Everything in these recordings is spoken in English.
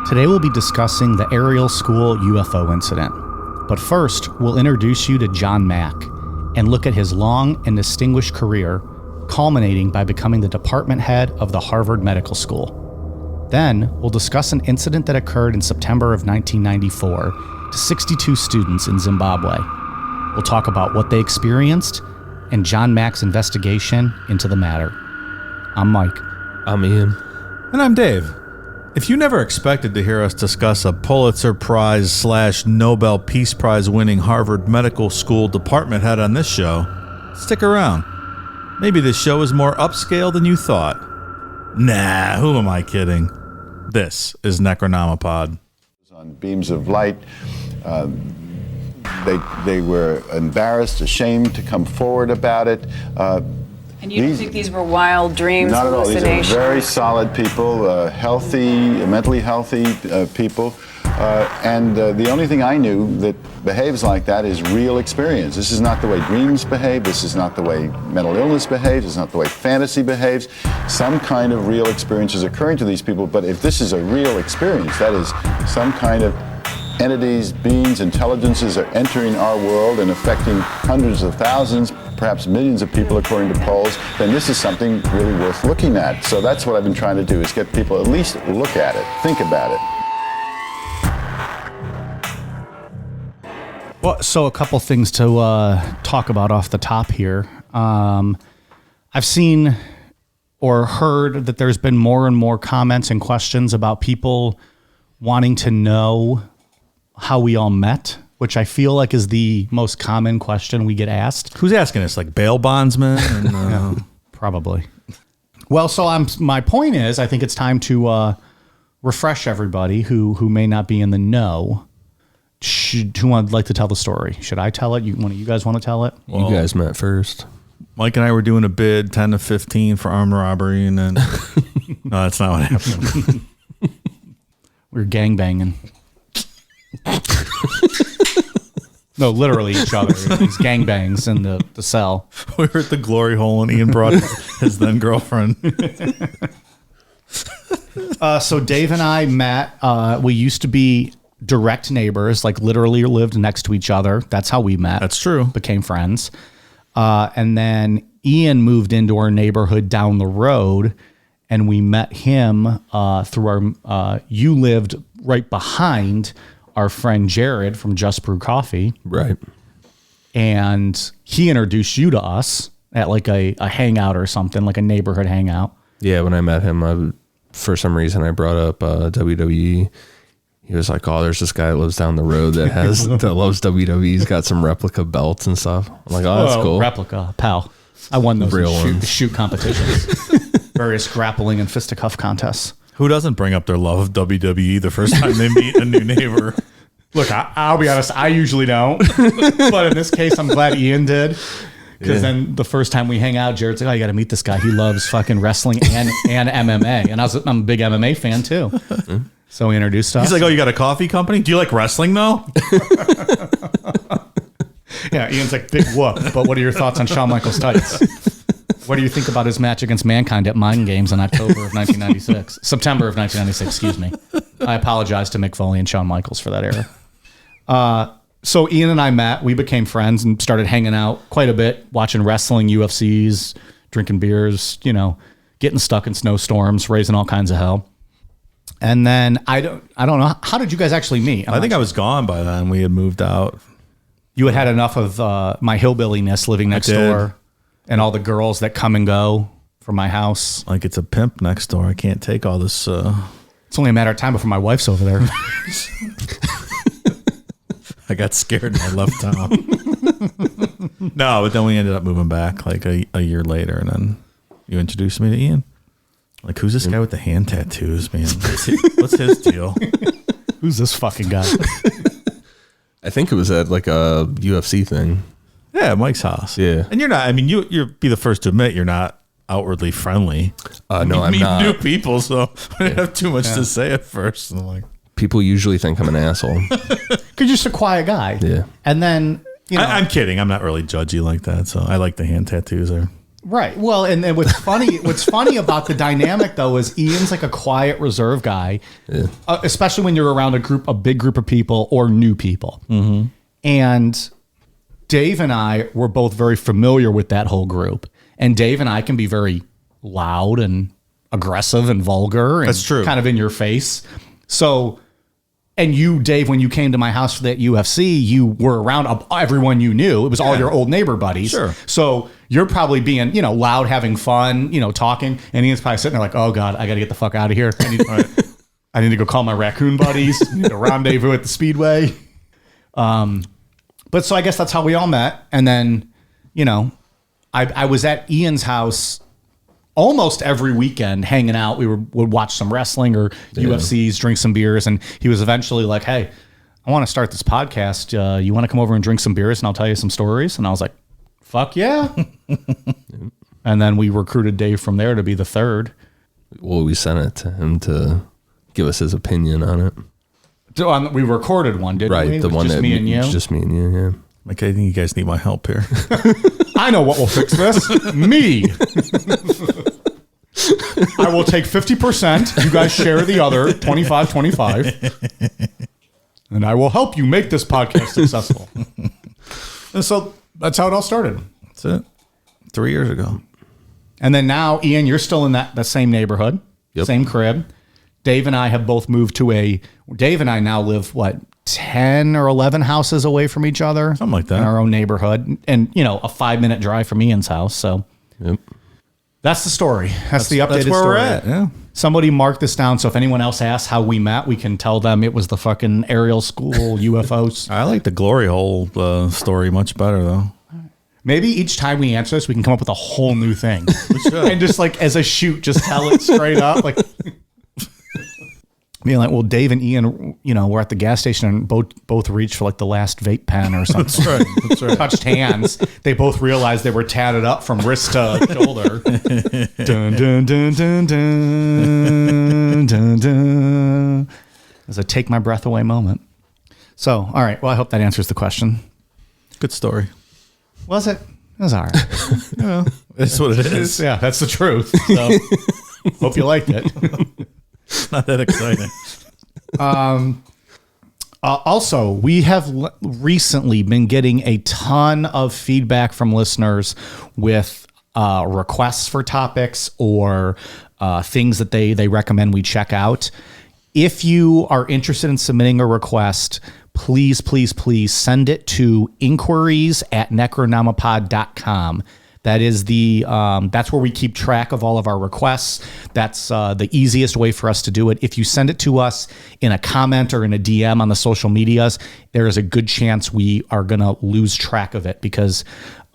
Today we'll be discussing the Ariel School UFO incident. But first, we'll introduce you to John Mack and look at his long and distinguished career, culminating by becoming the department head of the Harvard Medical School. Then, we'll discuss an incident that occurred in September of 1994 to 62 students in Zimbabwe. We'll talk about what they experienced and John Mack's investigation into the matter. I'm Mike. I'm Ian. And I'm Dave. If you never expected to hear us discuss a Pulitzer Prize / Nobel Peace Prize winning Harvard Medical School department head on this show, stick around. Maybe this show is more upscale than you thought. Nah, who am I kidding? This is Necronomipod. On beams of light, they were embarrassed, ashamed to come forward about it. And you don't think these were wild dreams, not at all. These are very solid people, mentally healthy people. And the only thing I knew that behaves like that is real experience. This is not the way dreams behave. This is not the way mental illness behaves. It's not the way fantasy behaves. Some kind of real experience is occurring to these people. But if this is a real experience, that is some kind of entities, beings, intelligences are entering our world and affecting hundreds of thousands, perhaps millions of people according to polls, then this is something really worth looking at. So that's what I've been trying to do, is get people at least look at it, think about it. Well, so a couple things to talk about off the top here. I've seen or heard that there's been more and more comments and questions about people wanting to know how we all met, which I feel like is the most common question we get asked. Who's asking us? Like bail bondsmen? And, yeah, probably. Well, so my point is, I think it's time to refresh everybody who may not be in the know. Who would like to tell the story? Should I tell it? One of you guys want to tell it? Well, you guys met first. Mike and I were doing a bid 10 to 15 for armed robbery, and then no, that's not what happened. We were gangbanging. No, literally each other. These gangbangs in the cell. We were at the glory hole, and Ian brought his then girlfriend. So Dave and I met. We used to be direct neighbors, like literally lived next to each other. That's how we met. That's true. Became friends. And then Ian moved into our neighborhood down the road, and we met him through our. You lived right behind our friend Jared from Just Brew Coffee. Right. And he introduced you to us at like a hangout or something, like a neighborhood hangout. Yeah, when I met him, for some reason I brought up WWE. He was like, "Oh, there's this guy that lives down the road that loves WWE. He's got some replica belts and stuff." I'm like, "Oh, that's cool." Replica, pal. I won those Real shoot competitions. Various grappling and fisticuff contests. Who doesn't bring up their love of WWE the first time they meet a new neighbor? Look, I'll be honest, I usually don't. But in this case, I'm glad Ian did. Because then the first time we hang out, Jared's like, "Oh, you got to meet this guy. He loves fucking wrestling and MMA." And I'm a big MMA fan too. So he introduced us. He's like, "Oh, you got a coffee company? Do you like wrestling though?" Yeah, Ian's like, "Big whoop. But what are your thoughts on Shawn Michaels' tights? What do you think about his match against Mankind at Mind Games in October of 1996? September of 1996, excuse me. I apologize to Mick Foley and Shawn Michaels for that era. So Ian and I met. We became friends and started hanging out quite a bit, watching wrestling, UFCs, drinking beers, getting stuck in snowstorms, raising all kinds of hell. And then I don't know. How did you guys actually meet? I think I was gone by then. We had moved out. You had enough of my hillbilly-ness living next door. And all the girls that come and go from my house. Like it's a pimp next door. I can't take all this. It's only a matter of time before my wife's over there. I got scared and I left town. No, but then we ended up moving back like a year later. And then you introduced me to Ian. Like, who's this guy with the hand tattoos, man? What's his deal? Who's this fucking guy? I think it was at like a UFC thing. Yeah, Mike's house. Yeah. And you're not, I mean, you'd be the first to admit you're not outwardly friendly. No, I'm meet not. New people, so I didn't have too much to say at first. I'm like, people usually think I'm an asshole. Because you're just a quiet guy. Yeah. And then, I'm kidding. I'm not really judgy like that. So I like the hand tattoos. Right. Well, and then what's funny about the dynamic though is Ian's like a quiet, reserved guy, especially when you're around a big group of people or new people. Mm-hmm. And Dave and I were both very familiar with that whole group. And Dave and I can be very loud and aggressive and vulgar. And That's true. Kind of in your face. So, and you, Dave, when you came to my house for that UFC, you were around everyone you knew. It was all your old neighbor buddies. Sure. So you're probably being, loud, having fun, talking. And Ian's probably sitting there like, oh God, I got to get the fuck out of here. I need to go call my raccoon buddies, to rendezvous at the Speedway. But so I guess that's how we all met. And then, I was at Ian's house almost every weekend hanging out. We would watch some wrestling or UFCs, drink some beers. And he was eventually like, hey, I want to start this podcast. You want to come over and drink some beers and I'll tell you some stories? And I was like, fuck yeah. And then we recruited Dave from there to be the third. Well, we sent it to him to give us his opinion on it. So, we recorded one, didn't we? Right, the one just that me and you. Just me and you, yeah. Like, I think you guys need my help here. I know what will fix this. Me. I will take 50%. You guys share the other 25. And I will help you make this podcast successful. And so that's how it all started. That's it. 3 years ago. And then now, Ian, you're still in that same neighborhood, same crib. Dave and I have both moved Dave and I now live, 10 or 11 houses away from each other. Something like that. In our own neighborhood. And, a 5-minute drive from Ian's house. So that's the story. That's the updated That's where story. we're at, yeah. Somebody mark this down. So if anyone else asks how we met, we can tell them it was the fucking Ariel School UFOs. I like the glory hole story much better, though. Maybe each time we answer this, we can come up with a whole new thing. We should. And just as a shoot, just tell it straight up. Being like, well, Dave and Ian, were at the gas station and both reached for the last vape pen or something. That's right. Touched hands. They both realized they were tatted up from wrist to shoulder. Dun, dun, dun, dun, dun, dun, dun. As a take my breath away moment. So, all right. Well, I hope that answers the question. Good story. Was it? It was all right. That's what it is. Yeah, that's the truth. So, hope you liked it. Not that exciting. Also, we have recently been getting a ton of feedback from listeners with requests for topics or things that they recommend we check out. If you are interested in submitting a request, please send it to inquiries@necronomipod.com. That is that's where we keep track of all of our requests. That's the easiest way for us to do it. If you send it to us in a comment or in a DM on the social medias, there is a good chance we are going to lose track of it because,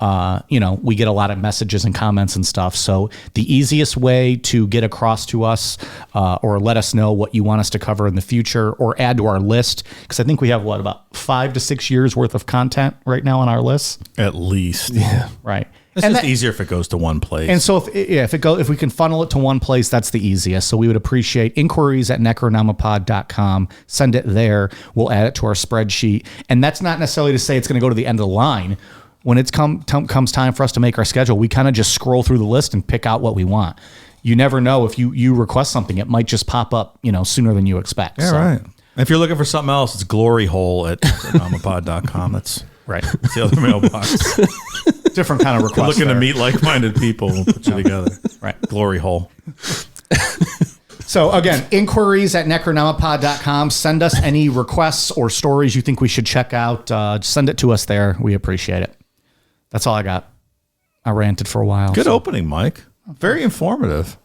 we get a lot of messages and comments and stuff. So the easiest way to get across to us or let us know what you want us to cover in the future or add to our list, because I think we have about 5 to 6 years worth of content right now on our list. At least. Yeah. Right. It's just easier if it goes to one place. And so if we can funnel it to one place, that's the easiest. So we would appreciate inquiries@necronomipod.com. Send it there. We'll add it to our spreadsheet. And that's not necessarily to say it's going to go to the end of the line. When it comes time for us to make our schedule, we kind of just scroll through the list and pick out what we want. You never know if you request something, it might just pop up, sooner than you expect. Yeah, right. If you're looking for something else, it's gloryhole@necronomipod.com. That's right. It's the other mailbox. Different kind of request. You're looking there. to meet like-minded people. We'll put you together. Right. Glory hole. So again, inquiries@necronomipod.com. Send us any requests or stories you think we should check out. Send it to us there. We appreciate it. That's all I got. I ranted for a while. Good opening, Mike. Very informative.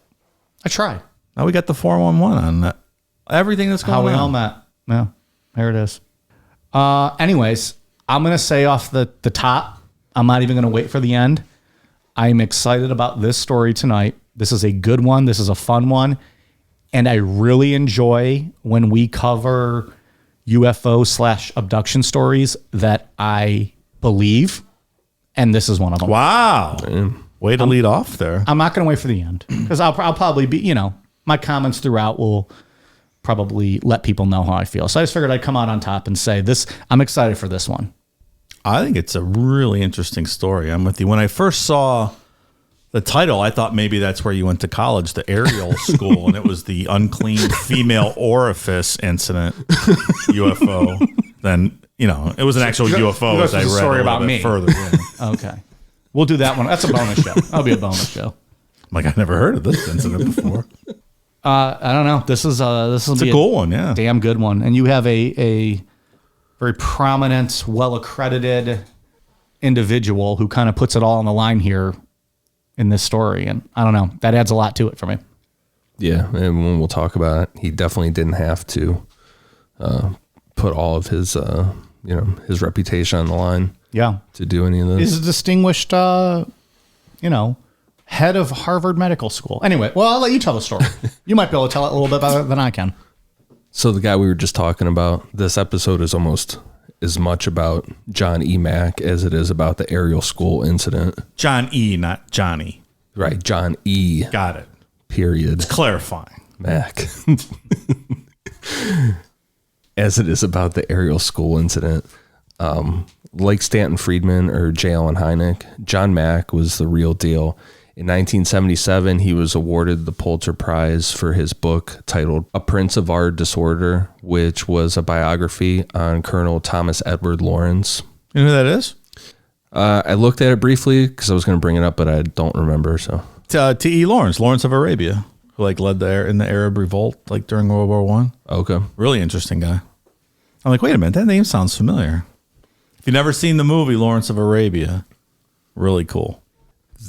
I tried. Now we got the 411 on that. Everything that's going on. How we all met. Yeah, there it is. Anyways, I'm going to say off the top, I'm not even going to wait for the end. I'm excited about this story tonight. This is a good one. This is a fun one. And I really enjoy when we cover UFO/abduction stories that I believe. And this is one of them. Wow. Way to lead off there. I'm not going to wait for the end because I'll probably be, my comments throughout will probably let people know how I feel. So I just figured I'd come out on top and say this. I'm excited for this one. I think it's a really interesting story. I'm with you. When I first saw The title, I thought maybe that's where you went to college, the Ariel School, and it was the unclean female orifice incident UFO. Then, it was an actual UFO. That's a story about me. Further. Yeah. Okay. We'll do that one. That's a bonus show. That'll be a bonus show. Like, I never heard of this incident before. I don't know. This will be a cool one, yeah. Damn good one. And you have a very prominent, well-accredited individual who kind of puts it all on the line here in this story. And I don't know. That adds a lot to it for me. Yeah. And when we'll talk about it, he definitely didn't have to put all of his, his reputation on the line. Yeah. To do any of this. He's a distinguished, head of Harvard Medical School. Anyway, well, I'll let you tell the story. You might be able to tell it a little bit better than I can. So the guy we were just talking about, this episode is almost as much about John E. Mack as it is about the Ariel School incident. John E., not Johnny. Right, John E. Got it. Period. It's clarifying. Mack. As it is about the Ariel School incident. Like Stanton Friedman or J. Allen Hynek, John Mack was the real deal. In 1977, he was awarded the Pulitzer Prize for his book titled A Prince of Our Disorder, which was a biography on Colonel Thomas Edward Lawrence. You know who that is? I looked at it briefly because I was going to bring it up, but I don't remember. So T.E. Lawrence of Arabia, who led in the Arab Revolt during World War I. Okay. Really interesting guy. I'm like, wait a minute, that name sounds familiar. If you've never seen the movie Lawrence of Arabia, really cool.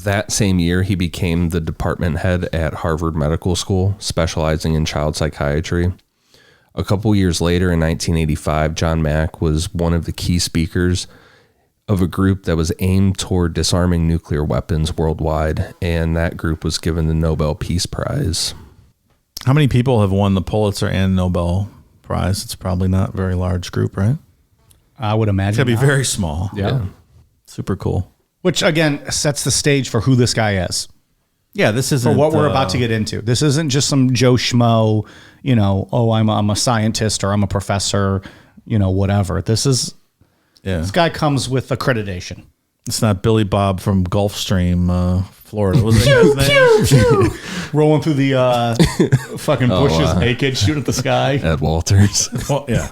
That same year, he became the department head at Harvard Medical School, specializing in child psychiatry. A couple years later, in 1985, John Mack was one of the key speakers of a group that was aimed toward disarming nuclear weapons worldwide, and that group was given the Nobel Peace Prize. How many people have won the Pulitzer and Nobel Prize? It's probably not a very large group, right? I would imagine. It's going to be very small. Yeah. Super cool. Which, again, sets the stage for who this guy is. Yeah, this isn't... For what we're about to get into. This isn't just some Joe Schmo, I'm a scientist or I'm a professor, whatever. This guy comes with accreditation. It's not Billy Bob from Gulfstream, Florida. What was that guy's name? Rolling through the fucking bushes naked, shooting at the sky. Ed Walters. Well, yeah.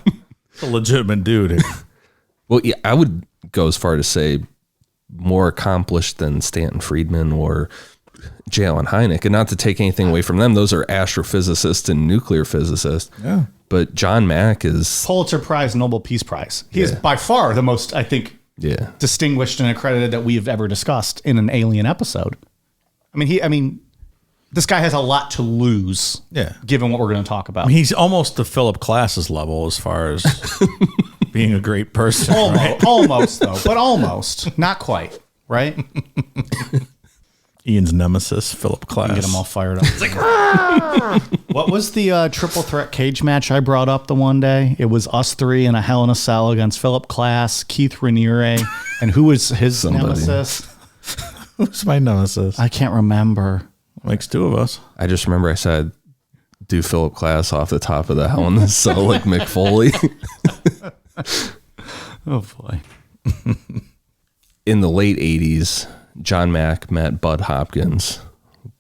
It's a legitimate dude. Well, yeah, I would go as far to say more accomplished than Stanton Friedman or J. Allen Hynek. And not to take anything away from them. Those are astrophysicists and nuclear physicists. Yeah. But John Mack is... Pulitzer Prize, Nobel Peace Prize. He is by far the most, I think, distinguished and accredited that we've ever discussed in an alien episode. This guy has a lot to lose, given what we're going to talk about. He's almost to Philip Klass's level as far as being a great person. Almost, though, but almost. Not quite, right? Ian's nemesis, Philip Klass. Get him all fired up. It's like, what was the triple threat cage match I brought up the one day? It was us three in a Hell in a Cell against Philip Klass, Keith Raniere, and who was his nemesis? Who's my nemesis? I can't remember. Makes two of us. I just remember I said, do Philip Klass off the top of the Hell in the Cell like Mick Foley. Oh, boy. In the late 80s, John Mack met Bud Hopkins.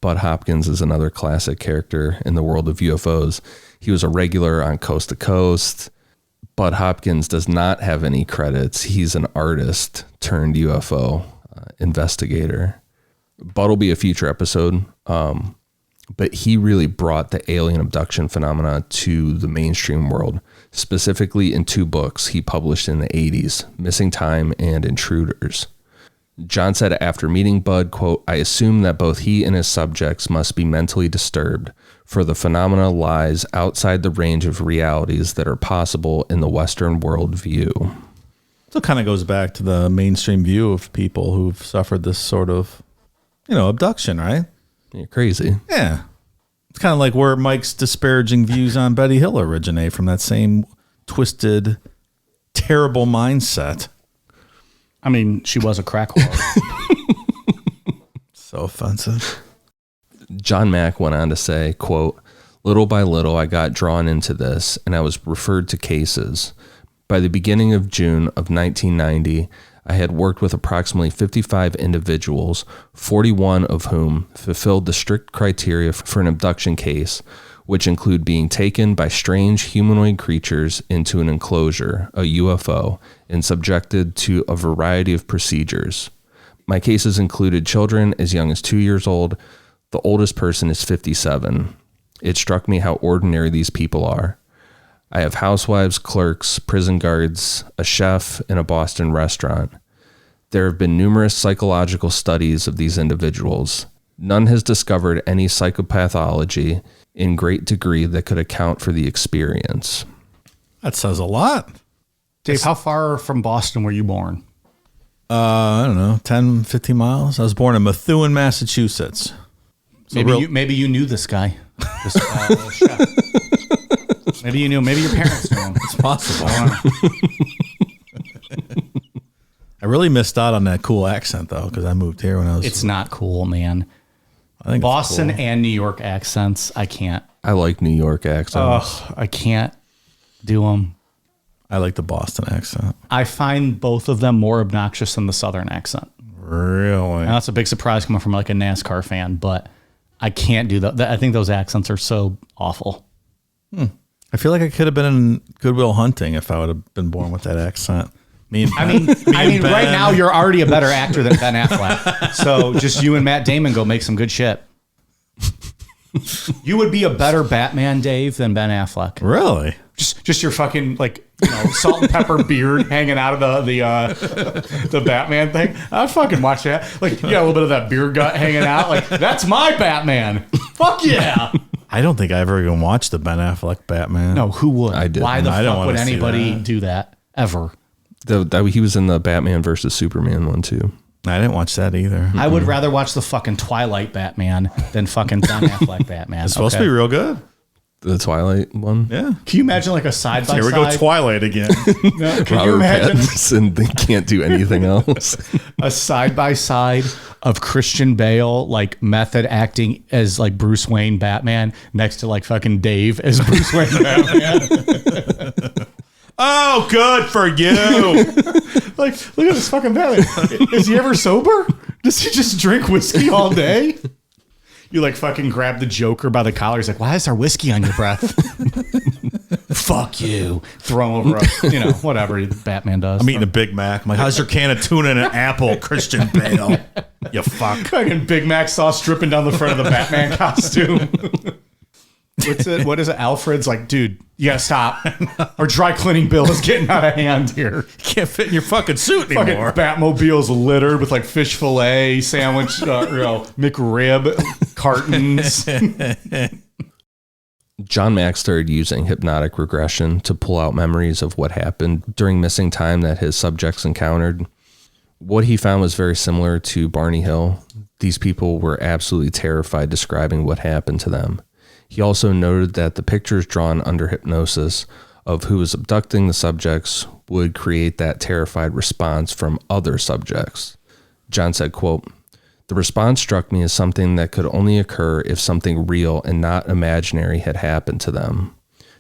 Bud Hopkins is another classic character in the world of UFOs. He was a regular on Coast to Coast. Bud Hopkins does not have any credits. He's an artist turned UFO investigator. Bud will be a future episode, but he really brought the alien abduction phenomena to the mainstream world, specifically in two books he published in the 80s, Missing Time and Intruders. John said after meeting Bud, quote, "I assume that both he and his subjects must be mentally disturbed, for the phenomena lies outside the range of realities that are possible in the Western world view." So it kind of goes back to the mainstream view of people who've suffered this sort of, abduction, right? You're crazy. Yeah. It's kind of like where Mike's disparaging views on Betty Hill originate, from that same twisted, terrible mindset. She was a crack whore. So offensive. John Mack went on to say, quote, "Little by little, I got drawn into this, and I was referred to cases. By the beginning of June of 1990, I had worked with approximately 55 individuals, 41 of whom fulfilled the strict criteria for an abduction case, which include being taken by strange humanoid creatures into an enclosure, a UFO, and subjected to a variety of procedures. My cases included children as young as 2 years old. The oldest person is 57. It struck me how ordinary these people are. I have housewives, clerks, prison guards, a chef, and a Boston restaurant. There have been numerous psychological studies of these individuals. None has discovered any psychopathology in great degree that could account for the experience. That says a lot. Dave, how far from Boston were you born? I don't know, 10, 15 miles. I was born in Methuen, Massachusetts. So Maybe you knew this guy. This chef. Maybe you knew. Maybe your parents knew him. It's possible. I really missed out on that cool accent though, because I moved here when I was. It's not cool, man. I think Boston it's cool. and New York accents, I can't. I like New York accents. I can't do them. I like the Boston accent. I find both of them more obnoxious than the Southern accent. Really? And that's a big surprise coming from like a NASCAR fan, but I can't do that. I think those accents are so awful. I feel like I could have been in Good Will Hunting if I would have been born with that accent. I mean, right now you're already a better actor than Ben Affleck. So just you and Matt Damon go make some good shit. You would be a better Batman, Dave, than Ben Affleck. Really? Just your fucking like salt and pepper beard hanging out of the Batman thing. I'd fucking watch that. Like you got a little bit of that beer gut hanging out. Like that's my Batman. Fuck yeah. I don't think I ever even watched the Ben Affleck Batman. No, who would? I didn't. Why the I don't fuck wanna would see anybody that. do that ever? He was in the Batman versus Superman one too. I didn't watch that either. I would rather watch the fucking Twilight Batman than fucking Ben Affleck Batman. It's supposed to be real good. The Twilight one. Yeah. Can you imagine like a side by side? Here we go, Twilight again. Can you Robert imagine Pattinson, they can't do anything else. a side by side of Christian Bale like method acting as like Bruce Wayne Batman next to like fucking Dave as Bruce Wayne Batman? Oh, good for you. Like, look at this fucking Batman. Is he ever sober? Does he just drink whiskey all day? You like fucking grab the Joker by the collar. He's like, why is there whiskey on your breath? Fuck you. Throw him over, whatever Batman does. I'm eating a Big Mac. I'm like, how's your can of tuna and an apple, Christian Bale? You fuck. Fucking Big Mac sauce dripping down the front of the Batman costume. What is it? Alfred's like, dude, you gotta stop. Our dry cleaning bill is getting out of hand here. Can't fit in your fucking suit anymore. Fucking Batmobile's littered with like fish fillet, sandwich, McRib, cartons. John Mack started using hypnotic regression to pull out memories of what happened during missing time that his subjects encountered. What he found was very similar to Barney Hill. These people were absolutely terrified describing what happened to them. He also noted that the pictures drawn under hypnosis of who was abducting the subjects would create that terrified response from other subjects. John said, quote, "The response struck me as something that could only occur if something real and not imaginary had happened to them.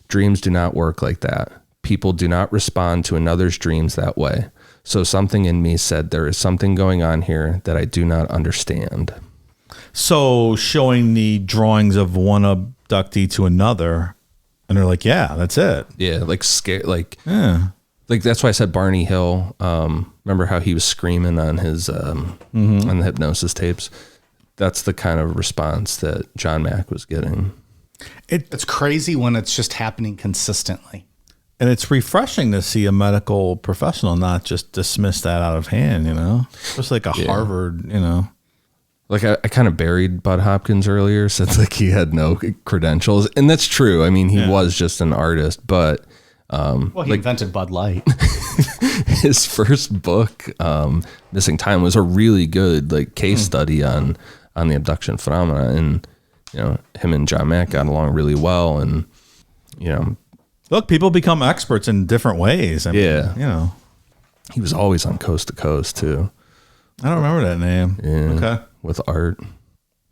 Dreams do not work like that. People do not respond to another's dreams that way. So something in me said there is something going on here that I do not understand." So showing the drawings of one abductee to another, and they're like, yeah, that's it. Yeah, like scare, like Yeah. like that's why I said Barney Hill. Remember how he was screaming on his on the hypnosis tapes? That's the kind of response that John Mack was getting. It's crazy when it's just happening consistently. And it's refreshing to see a medical professional not just dismiss that out of hand, Just like a Harvard, Like I kind of buried Bud Hopkins earlier, said like he had no credentials, and that's true. I mean, he was just an artist, but He invented Bud Light. his first book, Missing Time, was a really good case study on the abduction phenomena, and him and John Mack got along really well, and Look, people become experts in different ways. I mean, he was always on Coast to Coast too. I don't remember that name. Yeah, Okay. with art.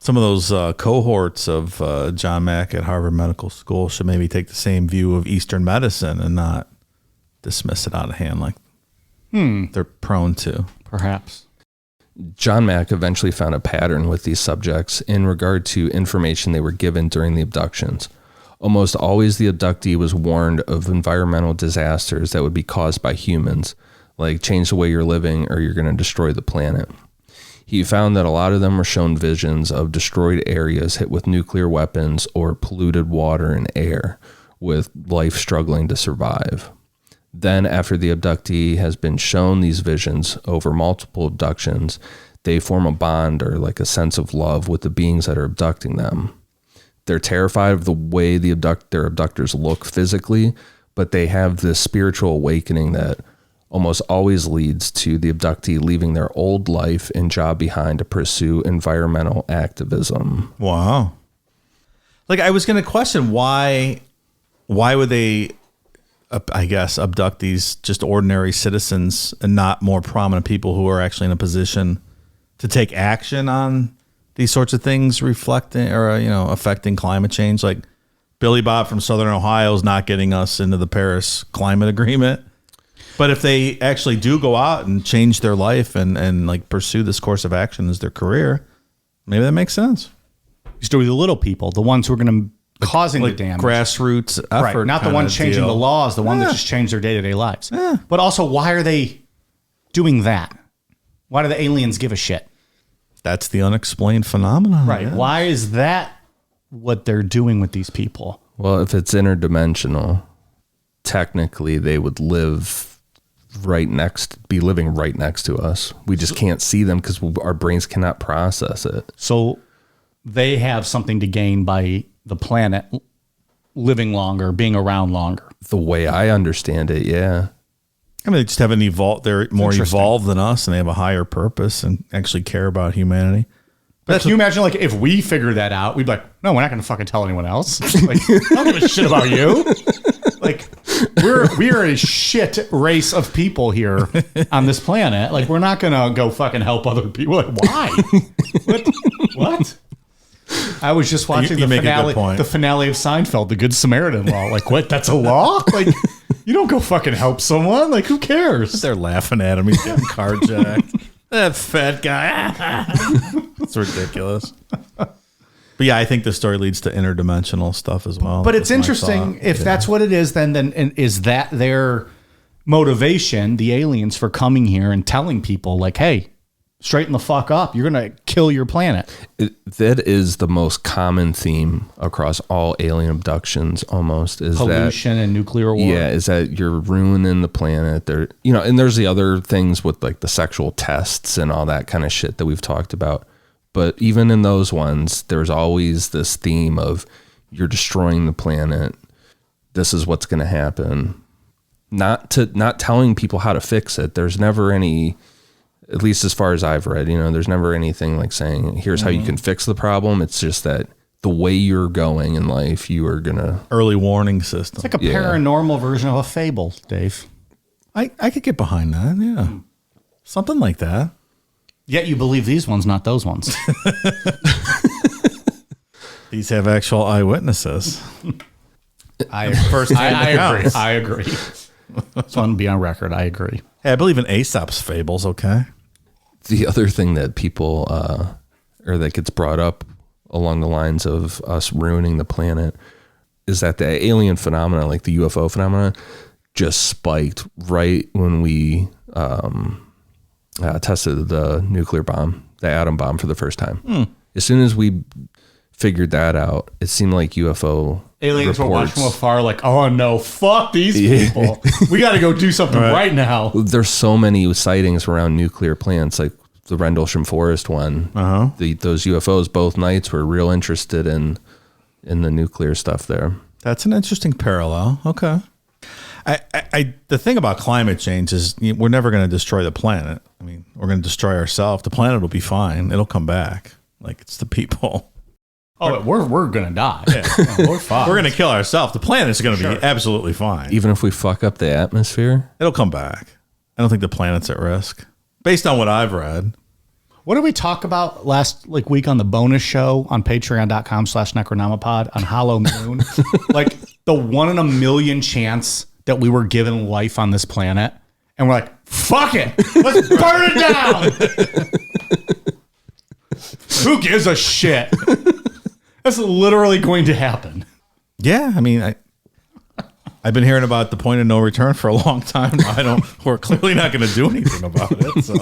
Some of those cohorts of John Mack at Harvard Medical School should maybe take the same view of Eastern medicine and not dismiss it out of hand. Like, they're prone to. Perhaps. John Mack eventually found a pattern with these subjects in regard to information they were given during the abductions. Almost always the abductee was warned of environmental disasters that would be caused by humans, like change the way you're living or you're going to destroy the planet. He found that a lot of them were shown visions of destroyed areas hit with nuclear weapons or polluted water and air, with life struggling to survive. Then, after the abductee has been shown these visions over multiple abductions, they form a bond or like a sense of love with the beings that are abducting them. They're terrified of the way their abductors look physically, but they have this spiritual awakening that almost always leads to the abductee leaving their old life and job behind to pursue environmental activism. Wow. Like, I was going to question why would they, I guess, abduct these just ordinary citizens and not more prominent people who are actually in a position to take action on these sorts of things, reflecting or, affecting climate change. Like Billy Bob from Southern Ohio is not getting us into the Paris Climate Agreement. But if they actually do go out and change their life and like pursue this course of action as their career, maybe that makes sense. These are the little people, the ones who are going to causing the damage. Grassroots effort. Right, not the one changing the laws, the one that just changed their day-to-day lives. Yeah. But also, why are they doing that? Why do the aliens give a shit? That's the unexplained phenomenon. Right. Yeah. Why is that what they're doing with these people? Well, if it's interdimensional, technically they would be living right next to us. We just can't see them because our brains cannot process it. So they have something to gain by the planet living longer, being around longer. The way I understand it, yeah. I mean, they just haven't evolved. They're more evolved than us, and they have a higher purpose and actually care about humanity. But can you imagine, like, if we figured that out, we'd be like, no, we're not going to fucking tell anyone else. Like, I don't give a shit about you. Like, we are a shit race of people here on this planet. Like, we're not going to go fucking help other people. Like, why? What? I was just watching the finale of Seinfeld, The Good Samaritan Law. Like, what? That's a law? Like, you don't go fucking help someone. Like, who cares? They're laughing at him. He's getting carjacked. That fat guy. It's ridiculous. But yeah, I think the story leads to interdimensional stuff as well. But it's interesting. If that's what it is, then is that their motivation, the aliens, for coming here and telling people, like, hey, straighten the fuck up. You're going to kill your planet. That is the most common theme across all alien abductions almost. Is pollution and nuclear war. Yeah, is that you're ruining the planet. And there's the other things with like the sexual tests and all that kind of shit that we've talked about. But even in those ones, there's always this theme of you're destroying the planet. This is what's going to happen. Not telling people how to fix it. There's never any... At least as far as I've read, there's never anything like saying, here's how you can fix the problem. It's just that the way you're going in life, you are going to... Early warning system. It's like a paranormal version of a fable, Dave. I could get behind that, yeah. Something like that. Yet you believe these ones, not those ones. These have actual eyewitnesses. I agree. I agree. Just want to be on record. I agree. Hey, I believe in Aesop's fables, okay? The other thing that people, or that gets brought up along the lines of us ruining the planet, is that the alien phenomena, like the UFO phenomena, just spiked right when we tested the nuclear bomb, the atom bomb, for the first time. As soon as we figured that out, it seemed like UFO aliens reports, were watching from afar like, oh no, fuck these people. We got to go do something right now. There's so many sightings around nuclear plants, like the Rendlesham Forest one. Those UFOs, both nights, were real interested in the nuclear stuff there. That's an interesting parallel. Okay. The thing about climate change is we're never going to destroy the planet. I mean, we're going to destroy ourselves. The planet will be fine. It'll come back. Like, it's the people. Oh, we're going to die. Yeah. We're fine. We're going to kill ourselves. The planet's going to be absolutely fine. Even if we fuck up the atmosphere? It'll come back. I don't think the planet's at risk. Based on what I've read. What did we talk about last week on the bonus show on patreon.com/Necronomipod on Hollow Moon? The 1 in a million chance that we were given life on this planet. And we're like, Fuck it. Let's burn it down. Who gives a shit? That's literally going to happen. Yeah, I mean, I've been hearing about the point of no return for a long time. We're clearly not going to do anything about it. So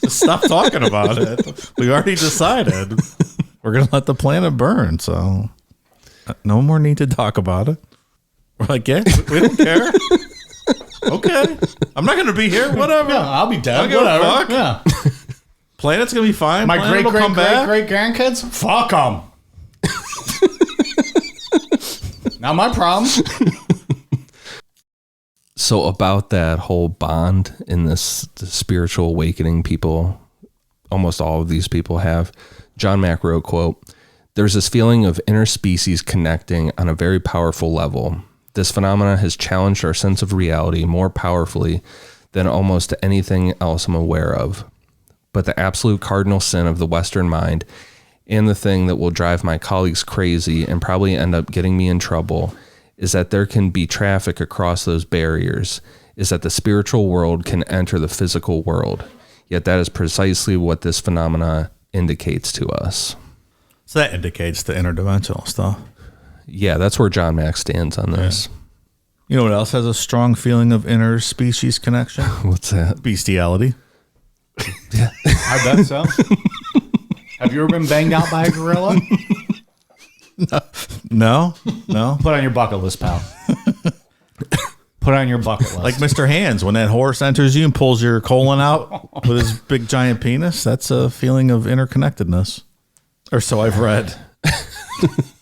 just stop talking about it. We already decided we're going to let the planet burn. So no more need to talk about it. We're like, yeah, we don't care. Okay. I'm not going to be here. Whatever. Yeah, I'll be dead. Whatever. Fuck. Yeah. Planet's going to be fine. My Planet great will come back. grandkids? Fuck them. Not my problem. So about that whole bond in the spiritual awakening people, almost all of these people have, John Mack wrote, quote, "There's this feeling of interspecies connecting on a very powerful level. This phenomena has challenged our sense of reality more powerfully than almost anything else I'm aware of. But the absolute cardinal sin of the Western mind, and the thing that will drive my colleagues crazy and probably end up getting me in trouble, is that there can be traffic across those barriers, is that the spiritual world can enter the physical world. Yet that is precisely what this phenomena indicates to us." So that indicates the interdimensional stuff. Yeah, that's where John Mack stands on this. Yeah. You know what else has a strong feeling of interspecies connection? What's that? Bestiality. Yeah. I bet so. Have you ever been banged out by a gorilla? No. Put on your bucket list, pal. Put on your bucket list. Like Mr. Hands, when that horse enters you and pulls your colon out with his big giant penis, that's a feeling of interconnectedness. Or so I've read.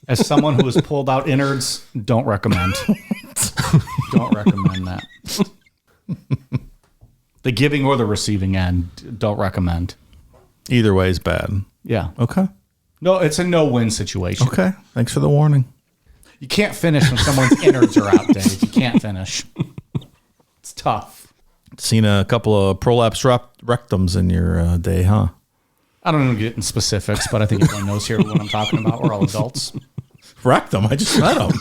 As someone who has pulled out innards, don't recommend. Don't recommend that. The giving or the receiving end, don't recommend. Either way is bad. Yeah. Okay. No, it's a no-win situation. Okay. Thanks for the warning. You can't finish when someone's innards are out, Dave. You can't finish. It's tough. Seen a couple of prolapse rectums in your day, huh? I don't know get in specifics, but I think everyone knows here what I'm talking about. We're all adults. Rectum? I just met him.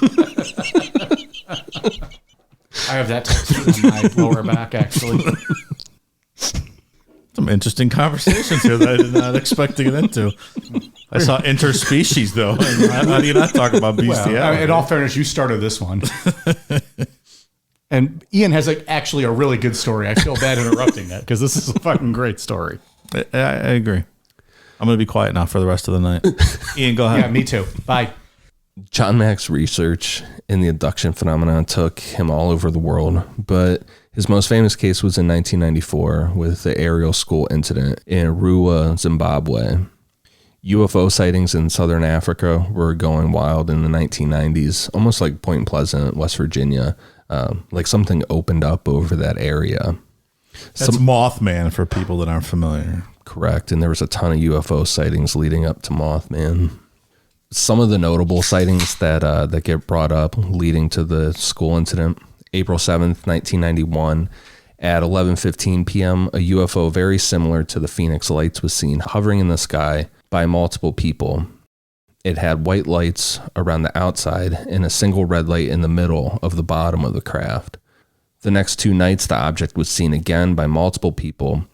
I have that tattooed on my lower back, actually. Some interesting conversations here that I did not expect to get into. I saw interspecies, though. How do you not talk about bestiality? Well, in all fairness, you started this one. And Ian has actually a really good story. I feel bad interrupting that because this is a fucking great story. I agree. I'm going to be quiet now for the rest of the night. Ian, go ahead. Yeah, me too. Bye. John Mack's research in the abduction phenomenon took him all over the world, but his most famous case was in 1994 with the Ariel School incident in Ruwa, Zimbabwe. UFO sightings in southern Africa were going wild in the 1990s, almost like Point Pleasant, West Virginia. Like something opened up over that area. That's Mothman for people that aren't familiar. Correct. And there was a ton of UFO sightings leading up to Mothman. Some of the notable sightings that get brought up leading to the school incident: April 7th, 1991, at 11:15 p.m., a UFO very similar to the Phoenix Lights was seen hovering in the sky by multiple people. It had white lights around the outside and a single red light in the middle of the bottom of the craft. The next 2 nights, the object was seen again by multiple people,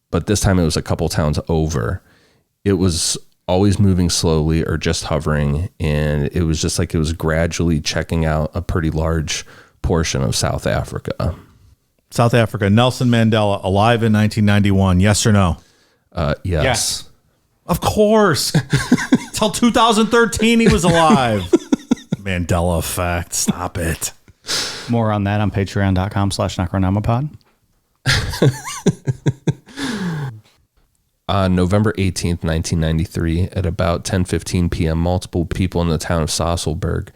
but this time it was a couple towns over. It was always moving slowly or just hovering, and it was just like it was gradually checking out a pretty large portion of South Africa. South Africa, Nelson Mandela, alive in 1991, yes or no? Yes. Of course. Till 2013 he was alive. Mandela effect. Stop it. More on that on patreon.com/Necronomipod. On November 18th, 1993, at about 10:15 p.m., multiple people in the town of Sasolburg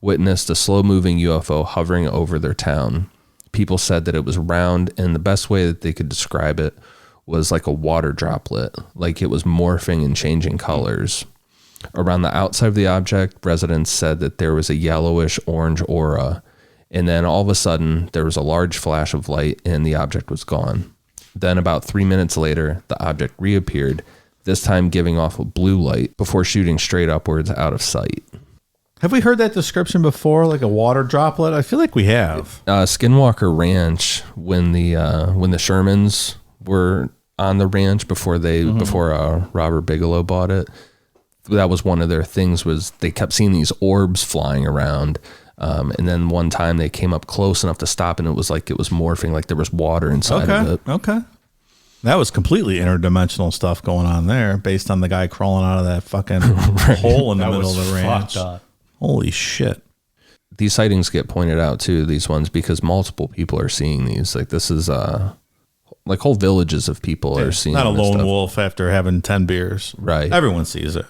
witnessed a slow-moving UFO hovering over their town. People said that it was round, and the best way that they could describe it was like a water droplet, like it was morphing and changing colors. Around the outside of the object, residents said that there was a yellowish-orange aura, and then all of a sudden, there was a large flash of light, and the object was gone. Then about 3 minutes later, the object reappeared, this time giving off a blue light before shooting straight upwards out of sight. Have we heard that description before, like a water droplet? I feel like we have. Skinwalker Ranch, when the Shermans were on the ranch before Robert Bigelow bought it, that was one of their things, was they kept seeing these orbs flying around. And then one time they came up close enough to stop, and it was like it was morphing, like there was water inside of it. Okay. That was completely interdimensional stuff going on there, based on the guy crawling out of that fucking hole in the middle of the ranch. Holy shit. These sightings get pointed out too, these ones, because multiple people are seeing these. Like this is like whole villages of people are seeing. Not a lone wolf after having 10 beers. Right. Everyone sees it.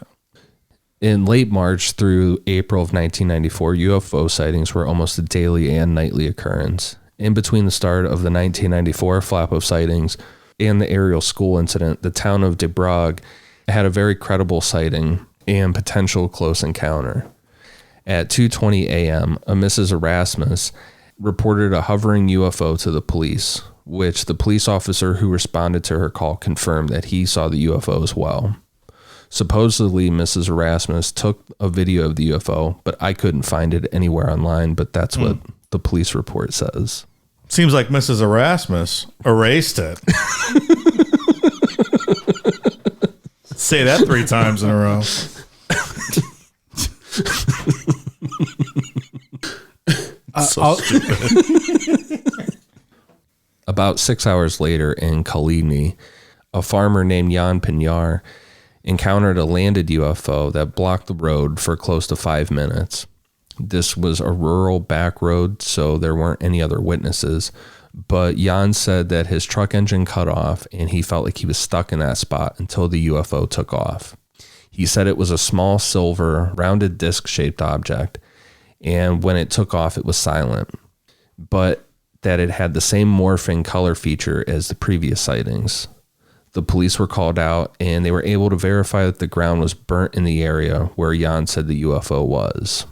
In late March through April of 1994, UFO sightings were almost a daily and nightly occurrence. In between the start of the 1994 flap of sightings and the Ariel School incident, the town of De Brogge had a very credible sighting and potential close encounter. At 2:20 a.m., a Mrs. Erasmus reported a hovering UFO to the police, which the police officer who responded to her call confirmed that he saw the UFO as well. Supposedly, Mrs. Erasmus took a video of the UFO, but I couldn't find it anywhere online, but that's what the police report says. Seems like Mrs. Erasmus erased it. Say that 3 times in a row. So stupid. About 6 hours later in Coligny, a farmer named Jan Pinar encountered a landed UFO that blocked the road for close to 5 minutes. This was a rural back road, so there weren't any other witnesses, but Jan said that his truck engine cut off and he felt like he was stuck in that spot until the UFO took off. He said it was a small silver rounded disc-shaped object, and when it took off, it was silent, but that it had the same morphing color feature as the previous sightings. The police were called out, and they were able to verify that the ground was burnt in the area where Jan said the UFO was.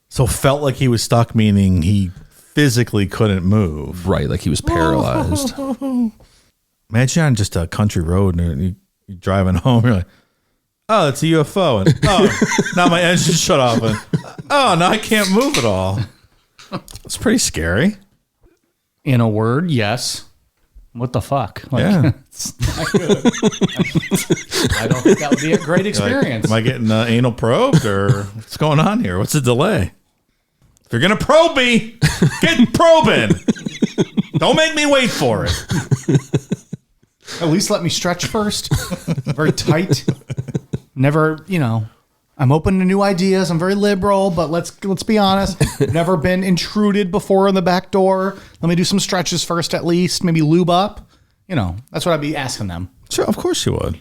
So felt like he was stuck, meaning he physically couldn't move. Right, like he was paralyzed. Imagine on just a country road and you're driving home, you're like, oh, it's a UFO. And oh, now my engine shut off. And oh, now I can't move at all. It's pretty scary. In a word, yes. What the fuck? Like, yeah. It's not good. I don't think that would be a great experience. Like, am I getting anal probed, or what's going on here? What's the delay? If you're going to probe me, get probing. Don't make me wait for it. At least let me stretch first. Very tight. Never, I'm open to new ideas. I'm very liberal, but let's be honest. Never been intruded before in the back door. Let me do some stretches first, at least. Maybe lube up. That's what I'd be asking them. Sure, of course you would.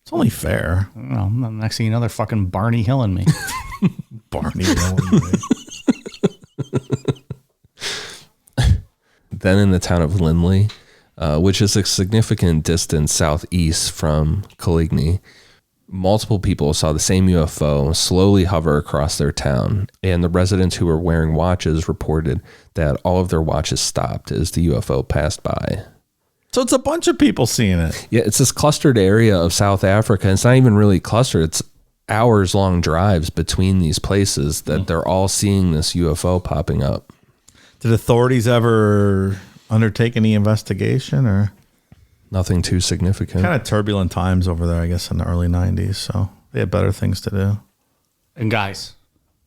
It's only fair. Next thing you know, they're fucking Barney Hilling me. Barney Hilling me. Then in the town of Lindley, which is a significant distance southeast from Coligny, multiple people saw the same UFO slowly hover across their town, and the residents who were wearing watches reported that all of their watches stopped as the UFO passed by. So it's a bunch of people seeing it. Yeah, it's this clustered area of South Africa. It's not even really clustered. It's hours-long drives between these places that they're all seeing this UFO popping up. Did authorities ever undertake any investigation, or? Nothing too significant. Kind of turbulent times over there, I guess, in the early 90s. So they had better things to do. And guys,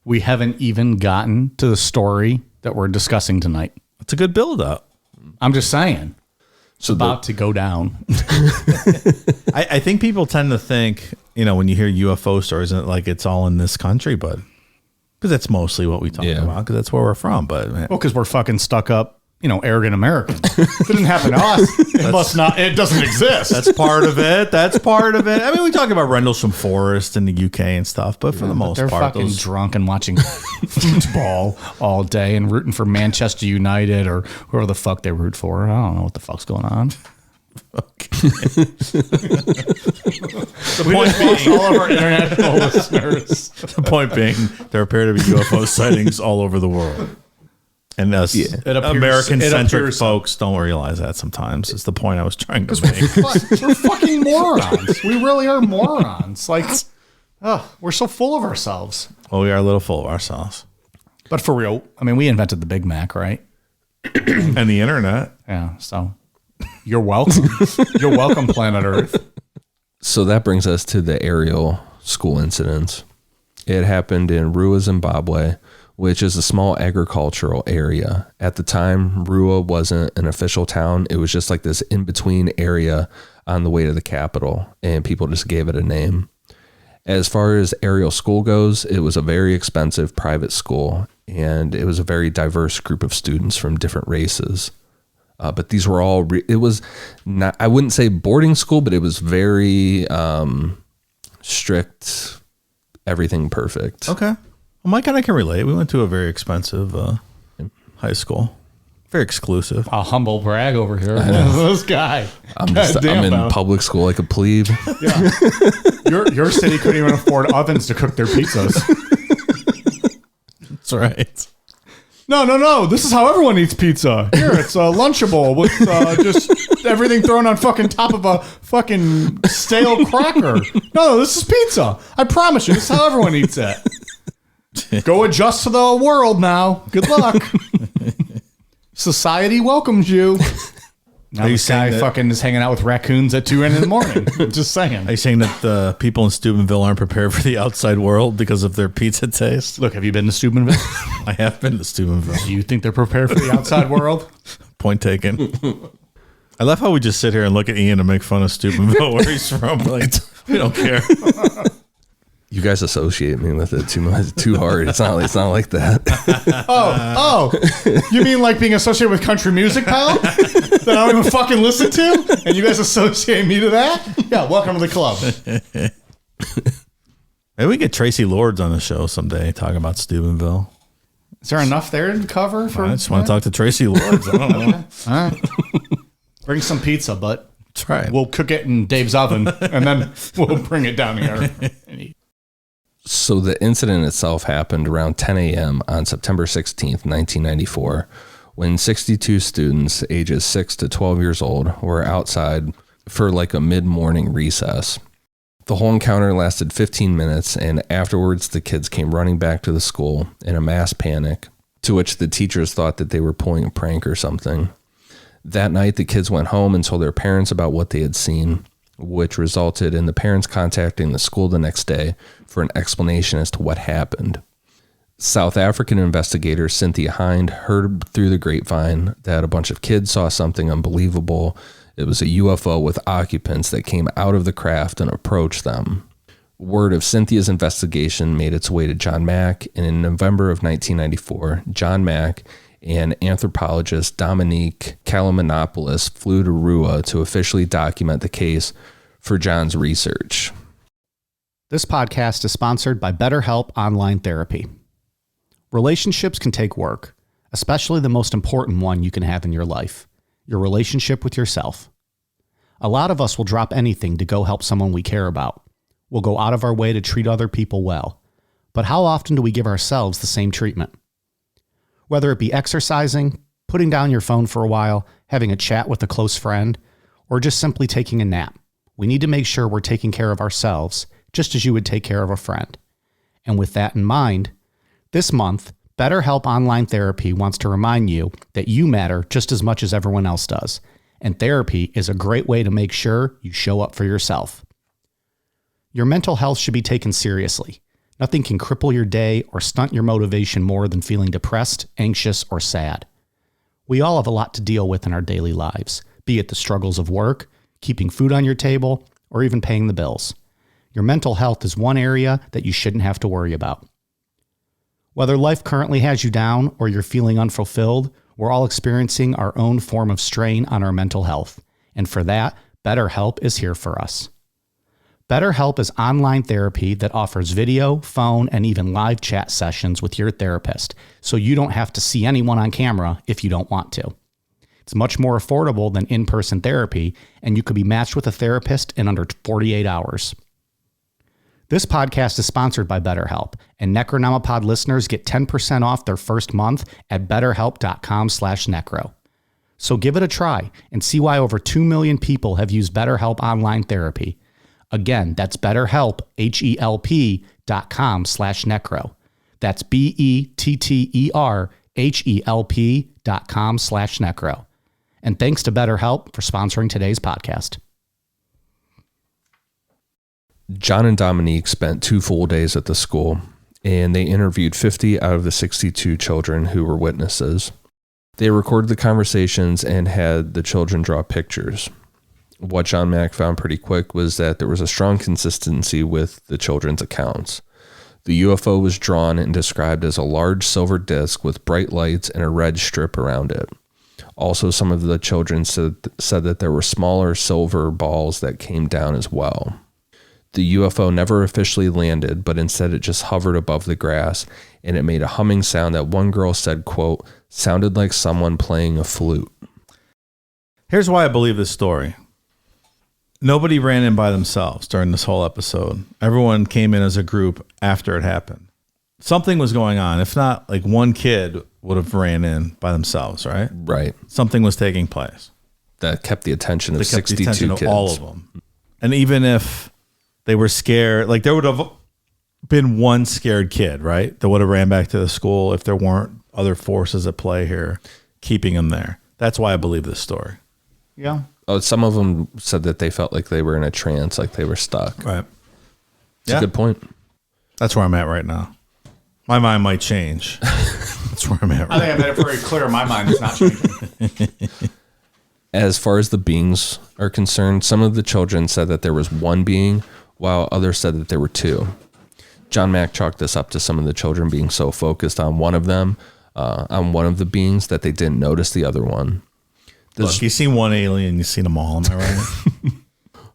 we haven't even gotten to the story that we're discussing tonight. It's a good build-up. I'm just saying. It's about to go down. I think people tend to think, when you hear UFO stories, like it's all in this country, but because that's mostly what we talk about, because that's where we're from. But because we're fucking stuck up, arrogant Americans. If it didn't happen to us, it doesn't exist. That's part of it. I mean, we talk about Rendlesham Forest in the UK and stuff, but for the most they're part, fucking drunk and watching football all day and rooting for Manchester United or whoever the fuck they root for. I don't know what the fuck's going on. The point being, all of our international listeners. The point being, there appear to be UFO sightings all over the world. And us American-centric folks don't realize that sometimes. It's the point I was trying to make. We're fucking morons. We really are morons. Like, Oh, we're so full of ourselves. Well, we are a little full of ourselves. But for real, I mean, we invented the Big Mac, right? And the internet. Yeah, so you're welcome. You're welcome, planet Earth. So that brings us to the Ariel School incident. It happened in Ruwa, Zimbabwe, which is a small agricultural area. At the time, Ruwa wasn't an official town. It was just like this in-between area on the way to the capital, and people just gave it a name. As far as Ariel School goes, it was a very expensive private school, and it was a very diverse group of students from different races. But these were all, it was not, I wouldn't say boarding school, but it was very strict, everything perfect. Okay. Well, Mike and I can relate. We went to a very expensive high school. Very exclusive. A humble brag over here. This guy. I'm in public school like a plebe. Yeah. Your city couldn't even afford ovens to cook their pizzas. That's right. No. This is how everyone eats pizza. Here, it's a Lunchable with just everything thrown on fucking top of a fucking stale cracker. No, this is pizza. I promise you, this is how everyone eats it. Go adjust to the world now. Good luck. Society welcomes you. Now this guy fucking is hanging out with raccoons at 2 in the morning. I'm just saying. Are you saying that the people in Steubenville aren't prepared for the outside world because of their pizza taste? Look, have you been to Steubenville? I have been to Steubenville. Do you think they're prepared for the outside world? Point taken. I love how we just sit here and look at Ian and make fun of Steubenville where he's from. Like, we don't care. You guys associate me with it too much, too hard. It's not like that. Oh, you mean like being associated with country music, pal? That I don't even fucking listen to? And you guys associate me to that? Yeah, welcome to the club. Maybe we get Tracy Lords on the show someday talking about Steubenville. Is there enough there to cover for? I just want to talk to Tracy Lords. I don't know. All right. Bring some pizza, but That's right. we'll cook it in Dave's oven, and then we'll bring it down here and eat. So the incident itself happened around 10 a.m. on September 16th, 1994, when 62 students ages 6 to 12 years old were outside for like a mid-morning recess. The whole encounter lasted 15 minutes, and afterwards the kids came running back to the school in a mass panic, to which the teachers thought that they were pulling a prank or something. That night, the kids went home and told their parents about what they had seen, which resulted in the parents contacting the school the next day for an explanation as to what happened. South African investigator Cynthia Hind heard through the grapevine that a bunch of kids saw something unbelievable. It was a UFO with occupants that came out of the craft and approached them. Word of Cynthia's investigation made its way to John Mack, and in November of 1994, John Mack and anthropologist Dominique Kalomanopoulos flew to Ruwa to officially document the case for John's research. This podcast is sponsored by BetterHelp Online Therapy. Relationships can take work, especially the most important one you can have in your life, your relationship with yourself. A lot of us will drop anything to go help someone we care about. We'll go out of our way to treat other people well. But how often do we give ourselves the same treatment? Whether it be exercising, putting down your phone for a while, having a chat with a close friend, or just simply taking a nap, we need to make sure we're taking care of ourselves just as you would take care of a friend. And with that in mind, this month, BetterHelp Online Therapy wants to remind you that you matter just as much as everyone else does, and therapy is a great way to make sure you show up for yourself. Your mental health should be taken seriously. Nothing can cripple your day or stunt your motivation more than feeling depressed, anxious, or sad. We all have a lot to deal with in our daily lives, be it the struggles of work, keeping food on your table, or even paying the bills. Your mental health is one area that you shouldn't have to worry about. Whether life currently has you down or you're feeling unfulfilled, we're all experiencing our own form of strain on our mental health. And for that, BetterHelp is here for us. BetterHelp is online therapy that offers video, phone, and even live chat sessions with your therapist, so you don't have to see anyone on camera if you don't want to. It's much more affordable than in-person therapy, and you could be matched with a therapist in under 48 hours. This podcast is sponsored by BetterHelp, and Necronomipod listeners get 10% off their first month at betterhelp.com/necro. So give it a try and see why over 2 million people have used BetterHelp Online Therapy. Again, that's BetterHelp, HELP.com/necro. That's BetterHelp.com/necro. And thanks to BetterHelp for sponsoring today's podcast. John and Dominique spent 2 full days at the school, and they interviewed 50 out of the 62 children who were witnesses. They recorded the conversations and had the children draw pictures. What John Mack found pretty quick was that there was a strong consistency with the children's accounts. The UFO was drawn and described as a large silver disc with bright lights and a red strip around it. Also, some of the children said that there were smaller silver balls that came down as well. The UFO never officially landed, but instead it just hovered above the grass, and it made a humming sound that one girl said, quote, sounded like someone playing a flute. Here's why I believe this story. Nobody ran in by themselves during this whole episode. Everyone came in as a group after it happened. Something was going on. If not, like one kid would have ran in by themselves, right? Right. Something was taking place. That kept the attention of 62 kids. Of all of them. And even if they were scared, like there would have been one scared kid, right? That would have ran back to the school if there weren't other forces at play here keeping them there. That's why I believe this story. Yeah. Oh, some of them said that they felt like they were in a trance, like they were stuck. Right. It's a good point. That's where I'm at right now. My mind might change. That's where I'm at right now. I think I made it very clear. My mind is not changing. As far as the beings are concerned, some of the children said that there was one being, while others said that there were 2. John Mack chalked this up to some of the children being so focused on one of them, on one of the beings, that they didn't notice the other one. Look, you've seen one alien, you've seen them all, am I right?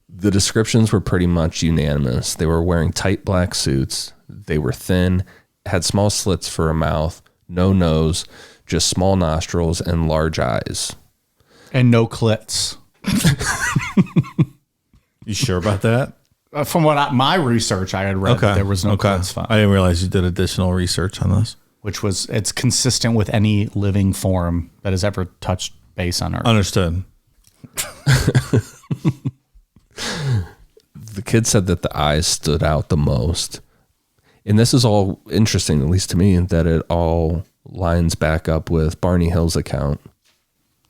The descriptions were pretty much unanimous. They were wearing tight black suits. They were thin, had small slits for a mouth, no nose, just small nostrils and large eyes. And no clits. You sure about that? From my research, I had read that there was no clits found. I didn't realize you did additional research on this. It's consistent with any living form that has ever touched base on Earth. Understood. The kid said that the eyes stood out the most. And this is all interesting, at least to me, that it all lines back up with Barney Hill's account.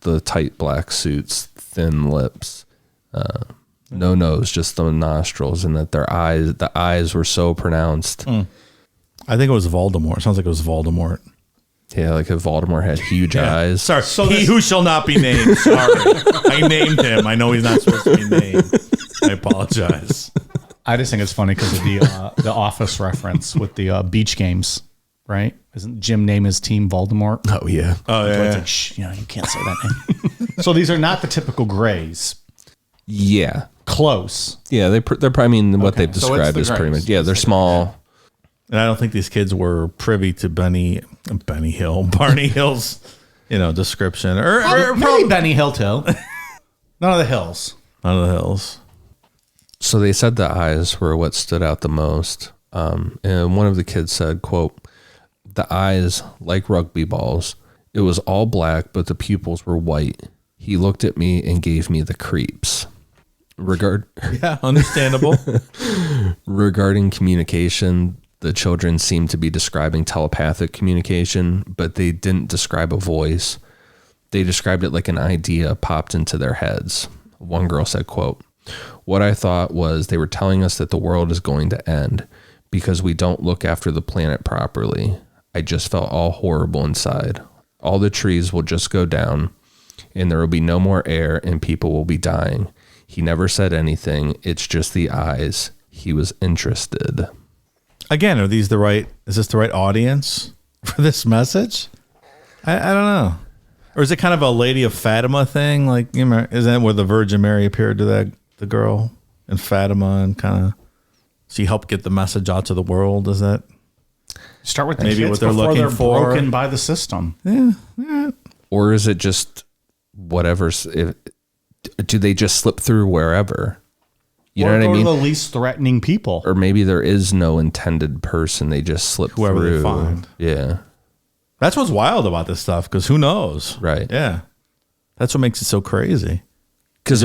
The tight black suits, thin lips, no nose, just the nostrils, and that the eyes were so pronounced. I think it was Voldemort. Sounds like it was Voldemort. Yeah, like if Voldemort had huge eyes. Sorry, he who shall not be named. Sorry. I named him. I know he's not supposed to be named. I apologize. I just think it's funny because of the Office reference with the beach games, right? Isn't Jim name his team Voldemort? Oh, yeah. Oh, yeah. It's like, shh, you can't say that name. So these are not the typical grays. Yeah. Close. Yeah, they're probably, I mean, what Okay, they've so it's described the is pretty grays. much, yeah, they're small. And I don't think these kids were privy to Barney Hill's, description. Or Maybe Benny Hill too. None of the hills. None of the hills. So they said the eyes were what stood out the most. And one of the kids said, quote, the eyes, like rugby balls, it was all black, but the pupils were white. He looked at me and gave me the creeps. Yeah, understandable. Regarding communication, the children seemed to be describing telepathic communication, but they didn't describe a voice. They described it like an idea popped into their heads. One girl said, quote, what I thought was they were telling us that the world is going to end because we don't look after the planet properly. I just felt all horrible inside. All the trees will just go down and there will be no more air and people will be dying. He never said anything. It's just the eyes. He was interested. Again, is this the right audience for this message? I don't know. Or is it kind of a Lady of Fatima thing? Like, is that where the Virgin Mary appeared to the girl in Fatima and kind of she helped get the message out to the world? Is that Start with the maybe kids what they're before looking they're for? broken by the system. Yeah. Or is it just whatever's... do they just slip through wherever? You know what I mean? Or the least threatening people. Or maybe there is no intended person. They just slip Whoever through. they find. Yeah. That's what's wild about this stuff, because who knows? Right. Yeah. That's what makes it so crazy. Because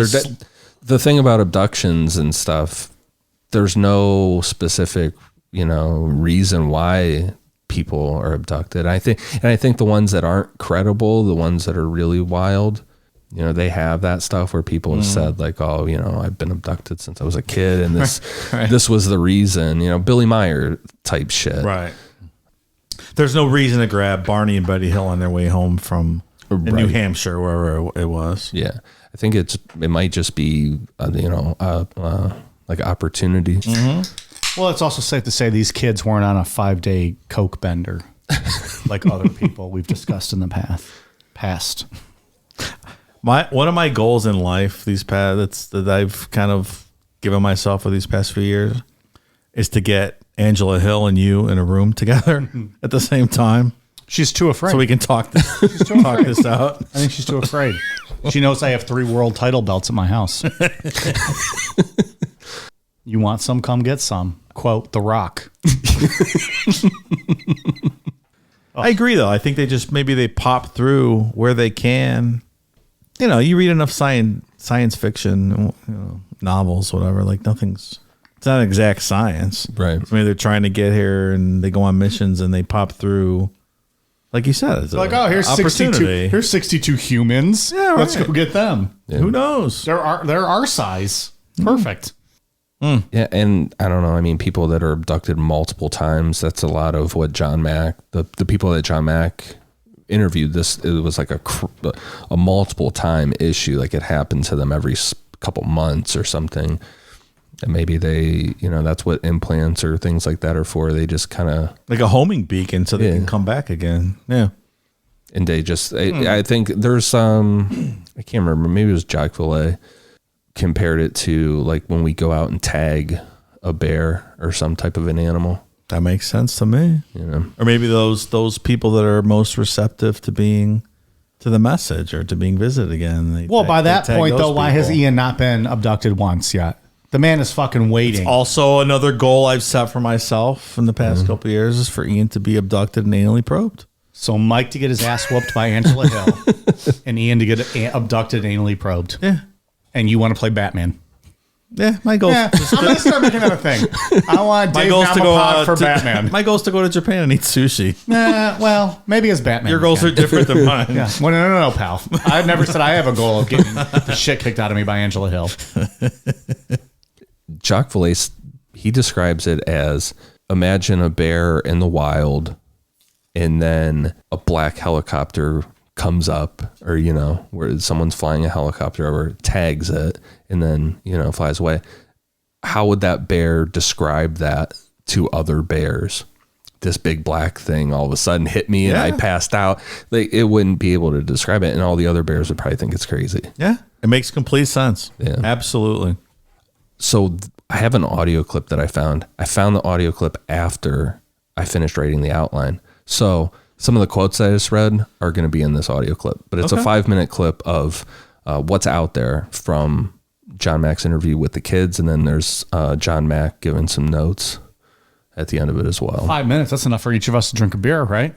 the thing about abductions and stuff, there's no specific, reason why people are abducted. I think the ones that aren't credible, the ones that are really wild, they have that stuff where people have said like, oh, I've been abducted since I was a kid, and this this was the reason. Billy Meyer type shit. Right. There's no reason to grab Barney and Betty Hill on their way home from New Hampshire, wherever it was. Yeah, I think it might just be like opportunity. Mm-hmm. Well, it's also safe to say these kids weren't on a 5-day coke bender like other people we've discussed in the past. One of my goals in life that I've kind of given myself for these past few years is to get Angela Hill and you in a room together at the same time. She's too afraid. So we can talk this out. I think she's too afraid. She knows I have 3 world title belts at my house. You want some? Come get some. Quote, The Rock. I agree, though. I think maybe they pop through where they can. You read enough science fiction, novels, whatever. Like it's not exact science. Right. So maybe they're trying to get here and they go on missions and they pop through. Like you said, it's like, oh, here's 62. Here's 62 humans. Yeah, right. Let's go get them. Yeah. Who knows? They're our size. Perfect. Yeah, and I don't know. I mean, people that are abducted multiple times. That's a lot of what John Mack, the people that John Mack interviewed. It was like a multiple time issue. Like it happened to them every couple months or something. And maybe they, that's what implants or things like that are for. They just kind of like a homing beacon so they can come back again. Yeah. And they just, I think there's I can't remember. Maybe it was Jack Valet compared it to like when we go out and tag a bear or some type of an animal. That makes sense to me. Or maybe those people that are most receptive to the message or to being visited again. By that point though, why has Ian not been abducted once yet? The man is fucking waiting. It's also another goal I've set for myself in the past couple of years is for Ian to be abducted and anally probed. So Mike to get his ass whooped by Angela Hill and Ian to get abducted and anally probed. Yeah. And you want to play Batman. Yeah, my goal. I'm going to start making that a thing. I want Dave Namapod for Batman. My goal is to go to Japan and eat sushi. Well, maybe as Batman. Your goals are different than mine. Yeah. Well, no, pal. I've never said I have a goal of getting the shit kicked out of me by Angela Hill. Jacques Vallée, he describes it as imagine a bear in the wild and then a black helicopter comes up or, where someone's flying a helicopter over, tags it and then, flies away. How would that bear describe that to other bears? This big black thing all of a sudden hit me and I passed out. Like it wouldn't be able to describe it. And all the other bears would probably think it's crazy. Yeah. It makes complete sense. Yeah. Absolutely. So I have an audio clip that I found. I found the audio clip after I finished writing the outline. So some of the quotes I just read are going to be in this audio clip, but it's a 5-minute clip of what's out there from John Mack's interview with the kids. And then there's John Mack giving some notes at the end of it as well. 5 minutes. That's enough for each of us to drink a beer, right?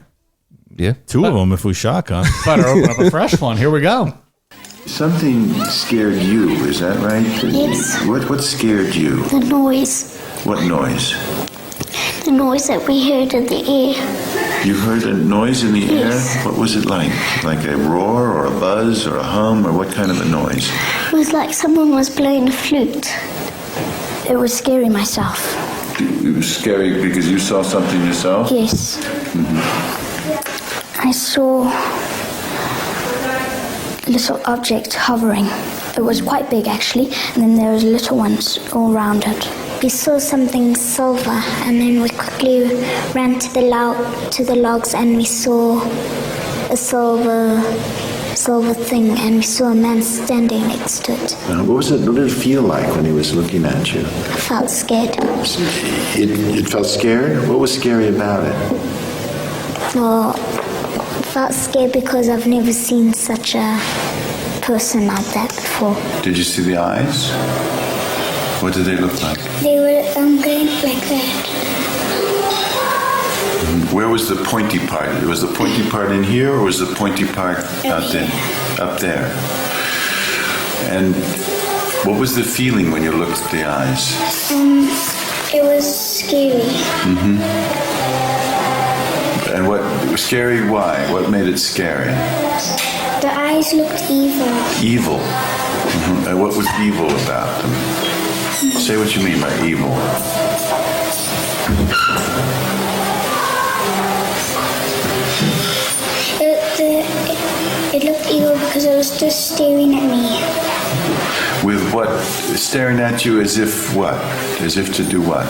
Yeah. 2 of them if we shotgun. Better open up a fresh one. Here we go. Something scared you, is that right? Yes. What scared you? The noise. What noise? The noise that we heard in the air. You heard a noise in the Yes. air? What was it like? Like a roar or a buzz or a hum or what kind of a noise? It was like someone was blowing a flute. It was scary myself. It was scary because you saw something yourself? Yes. I saw a little object hovering. It was quite big actually, and then there was little ones all around it. We saw something silver, and then we quickly ran to the logs, and we saw a silver thing, and we saw a man standing next to it. What did it feel like when he was looking at you? I felt scared. It felt scared? What was scary about it? Well, I felt scared because I've never seen such a person like that before. Did you see the eyes? What did they look like? They were going like that. Where was the pointy part? Was the pointy part in here or was the pointy part out there? Up there. And What was the feeling when you looked at the eyes? It was scary. And what scary? Why? What made it scary? The eyes looked evil. Evil. And what was evil about them? Say what you mean by evil. It looked evil because it was just staring at me. With what? Staring at you as if what? As if to do what?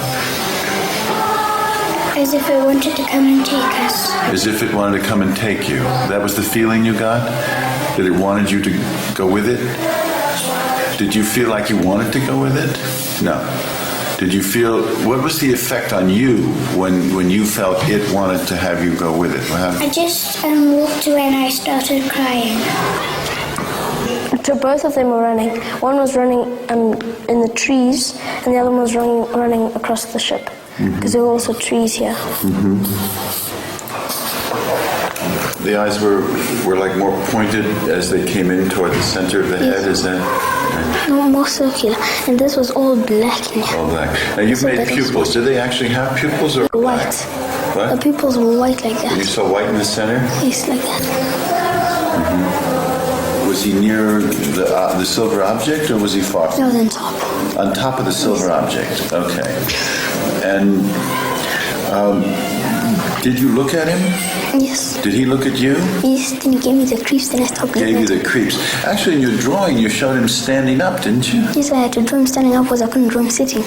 As if it wanted to come and take us. As if it wanted to come and take you. That was the feeling you got? That it wanted you to go with it? Did you feel like you wanted to go with it? No. Did you feel, what was the effect on you when you felt it wanted to have you go with it? What happened? I just walked away and I started crying. So both of them were running. One was running in the trees, and the other one was running across the ship. Because there were also trees here. The eyes were like more pointed as they came in toward the center of the head, is that? No, more circular. And this was all black in here. All black. Now you've made pupils. Did they actually have pupils or white? What? The pupils were white like that. You saw white in the center? Yes, like that. Was he near the silver object, or was he far? No, on top. On top of the silver object. Okay. And did you look at him? Yes. Did he look at you? Yes, then he gave me the creeps, then I stopped looking. Gave you the creeps. Actually, in your drawing, you showed him standing up, didn't you? Yes, I had to draw him standing up because I couldn't draw him sitting.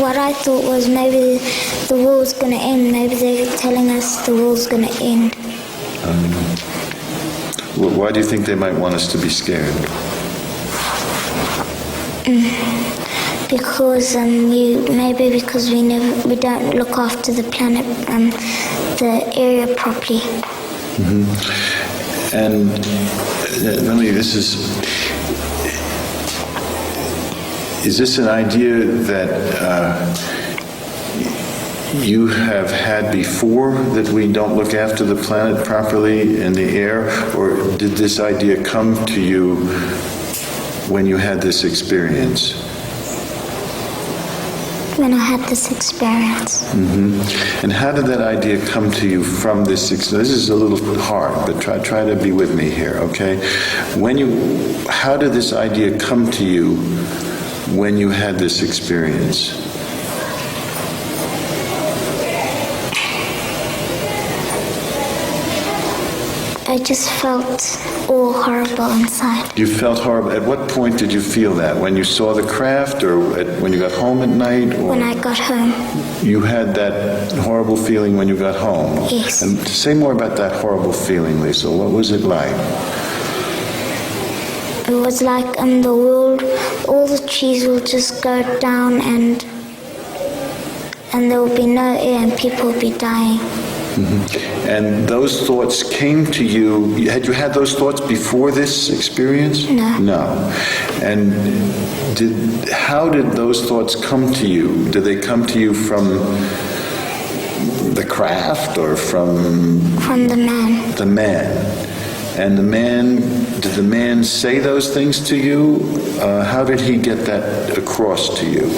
What I thought was maybe the world's going to end. Maybe they're telling us the world's going to end. Why do you think they might want us to be scared? Because because we don't look after the planet, the area properly. And Lily, is this an idea that you have had before, that we don't look after the planet properly in the air, or did this idea come to you when you had this experience? When I had this experience. And how did that idea come to you from this experience? This is a little hard, but try to be with me here, okay? How did this idea come to you when you had this experience? I just felt all horrible inside. You felt horrible. At what point did you feel that? When you saw the craft, or when you got home at night? Or when I got home. You had that horrible feeling when you got home? Yes. And say more about that horrible feeling, Lisa. What was it like? It was like in the world, all the trees will just go down and there will be no air and people will be dying. And those thoughts came to you. Had you had those thoughts before this experience? No. No. And how did those thoughts come to you? Did they come to you from the craft, or from the man? The man. And did the man say those things to you? How did he get that across to you?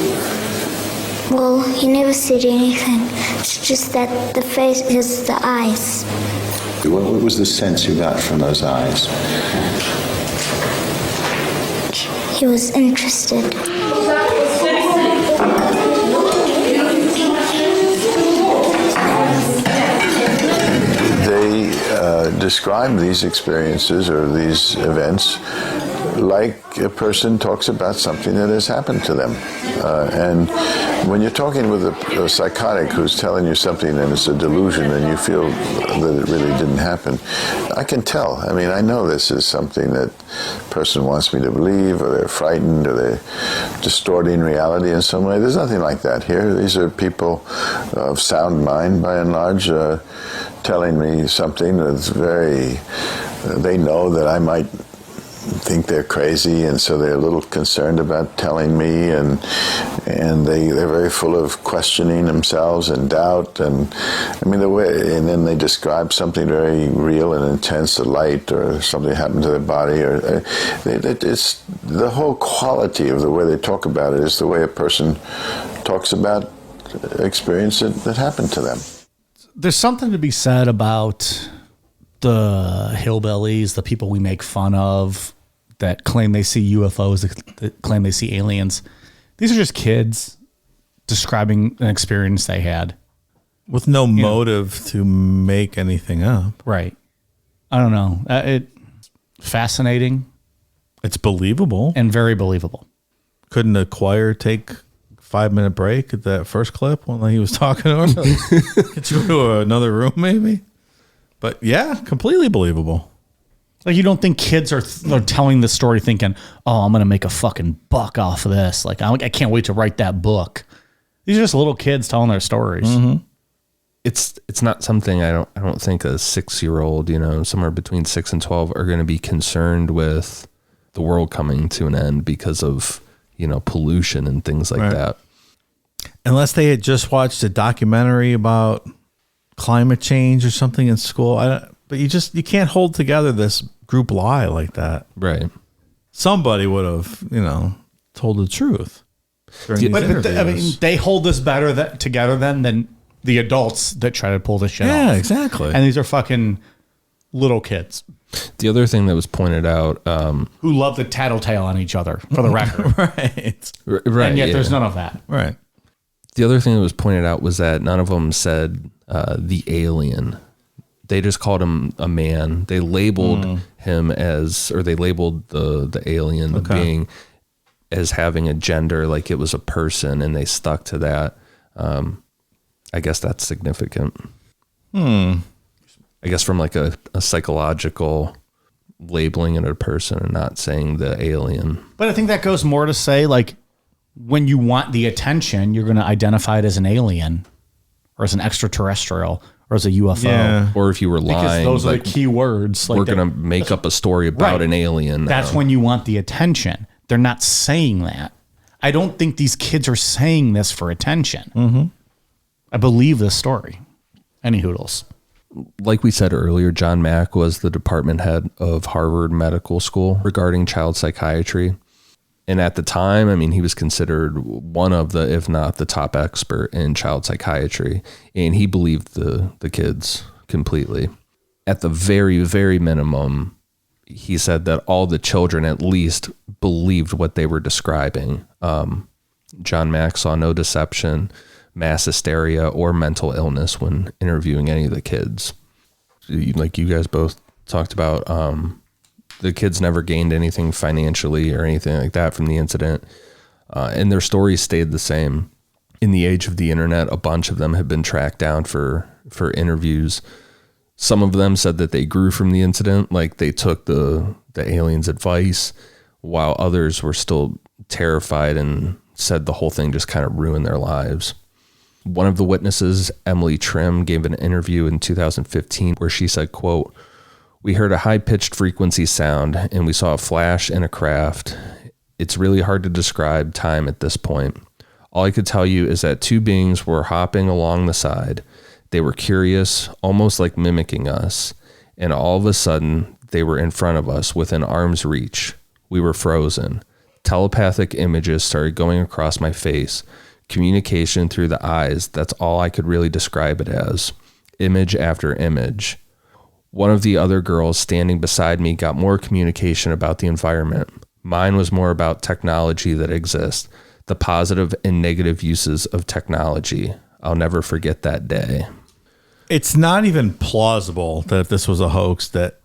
Well, he never said anything. It's just that the face is the eyes. What was the sense you got from those eyes? He was interested. They describe these experiences or these events like a person talks about something that has happened to them. And when you're talking with a psychotic who's telling you something and it's a delusion and you feel that it really didn't happen, I can tell. I mean, I know this is something that a person wants me to believe, or they're frightened, or they're distorting reality in some way. There's nothing like that here. These are people of sound mind, by and large, telling me something that's they know that I might think they're crazy, and so they're a little concerned about telling me, and they're very full of questioning themselves and doubt, and I mean and then they describe something very real and intense, a light or something happened to their body, or it's the whole quality of the way they talk about it is the way a person talks about experience that happened to them. There's something to be said about the hillbillies, the people we make fun of that claim they see UFOs, that claim they see aliens. These are just kids describing an experience they had. With no motive to make anything up. Right. I don't know. It's fascinating. It's believable. And very believable. Couldn't the choir take 5-minute break at that first clip when he was talking to her? Get you to another room, maybe? But yeah, completely believable. Like, you don't think kids are telling the story thinking, oh, I'm going to make a fucking buck off of this. Like, I can't wait to write that book. These are just little kids telling their stories. Mm-hmm. It's not something I don't think a 6-year-old, somewhere between 6 and 12 are going to be concerned with the world coming to an end because of, pollution and things like that. Unless they had just watched a documentary about climate change or something in school. But you can't hold together this group lie like that. Right. Somebody would have, told the truth. But I mean, they hold this better together than the adults that try to pull this shit off. Yeah, exactly. And these are fucking little kids. The other thing that was pointed out, who love to tattletale on each other, for the record. Right. And yet there's none of that. Right. The other thing that was pointed out was that none of them said the alien. They just called him a man. They labeled him they labeled the alien, the being, as having a gender, like it was a person, and they stuck to that. I guess that's significant. I guess from like a psychological labeling of a person and not saying the alien. But I think that goes more to say, like, when you want the attention, you're going to identify it as an alien or as an extraterrestrial or as a UFO. Yeah. Or if you were lying. Because those are the key words. Like, we're going to make up a story about an alien. That's when you want the attention. They're not saying that. I don't think these kids are saying this for attention. Mm-hmm. I believe this story. Any hoodles. Like we said earlier, John Mack was the department head of Harvard Medical School regarding child psychiatry. And at the time, I mean, he was considered one of the, if not the top expert in child psychiatry. And he believed the kids completely. At the very, very minimum, he said that all the children at least believed what they were describing. John Mack saw no deception, mass hysteria, or mental illness when interviewing any of the kids. Like you guys both talked about, the kids never gained anything financially or anything like that from the incident. And their stories stayed the same. In the age of the internet, a bunch of them have been tracked down for interviews. Some of them said that they grew from the incident, like they took the aliens' advice, while others were still terrified and said the whole thing just kind of ruined their lives. One of the witnesses, Emily Trim, gave an interview in 2015 where she said, quote, "We heard a high-pitched frequency sound and we saw a flash and a craft. It's really hard to describe time at this point. All I could tell you is that two beings were hopping along the side. They were curious, almost like mimicking us. And all of a sudden, they were in front of us within arm's reach. We were frozen. Telepathic images started going across my face. Communication through the eyes, that's all I could really describe it as. Image after image. One of the other girls standing beside me got more communication about the environment. Mine was more about technology that exists, the positive and negative uses of technology. I'll never forget that day." It's not even plausible that if this was a hoax that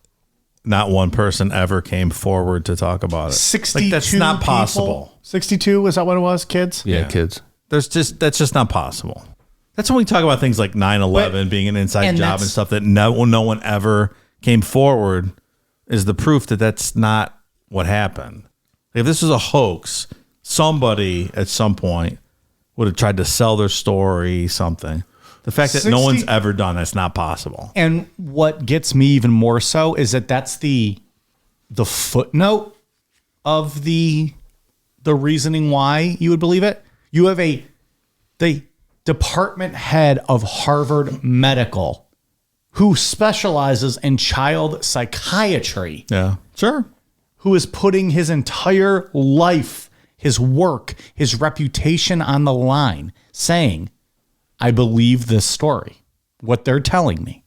not one person ever came forward to talk about it. 62 that's not possible. 62, is that what it was, kids? Yeah, kids. That's just not possible. That's when we talk about things like 9/11 being an inside job and stuff that no one ever came forward is the proof that that's not what happened. If this was a hoax, somebody at some point would have tried to sell their story, something. The fact that no one's ever done that's not possible. And what gets me even more so is that that's the the footnote of the reasoning why you would believe it. You have the department head of Harvard Medical who specializes in child psychiatry. Yeah, sure. Who is putting his entire life, his work, his reputation on the line, saying, I believe this story, what they're telling me.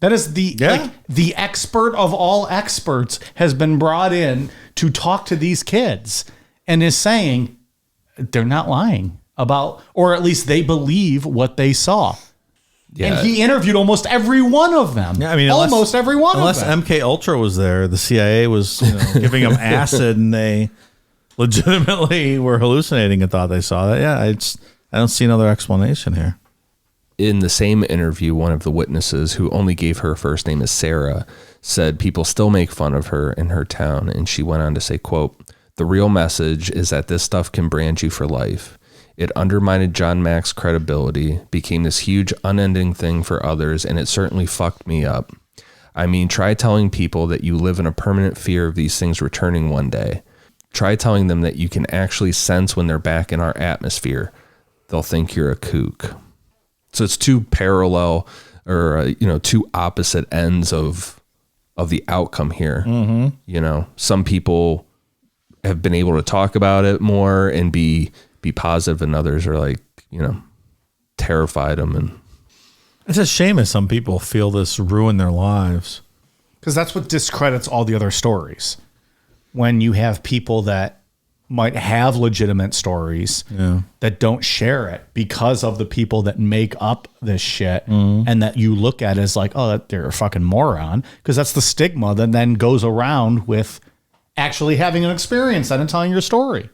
That is the expert of all experts has been brought in to talk to these kids and is saying they're not lying about, or at least they believe what they saw. Yeah. And he interviewed almost every one of them. Yeah, I mean, almost every one of them. Unless MK Ultra was there, the CIA was giving them acid, and they legitimately were hallucinating and thought they saw that. Yeah, I don't see another explanation here. In the same interview, one of the witnesses, who only gave her first name as Sarah, said people still make fun of her in her town, and she went on to say, quote, "The real message is that this stuff can brand you for life. It undermined John Mack's credibility, became this huge unending thing for others, and it certainly fucked me up. I mean, try telling people that you live in a permanent fear of these things returning one day. Try telling them that you can actually sense when they're back in our atmosphere. They'll think you're a kook." So it's two parallel or, two opposite ends of the outcome here. Mm-hmm. Some people have been able to talk about it more and be positive, and others are terrified them. And it's a shame that some people feel this ruin their lives, because that's what discredits all the other stories. When you have people that might have legitimate stories that don't share it because of the people that make up this shit, and that you look at as like, oh, they're a fucking moron, because that's the stigma that then goes around with actually having an experience and telling your story.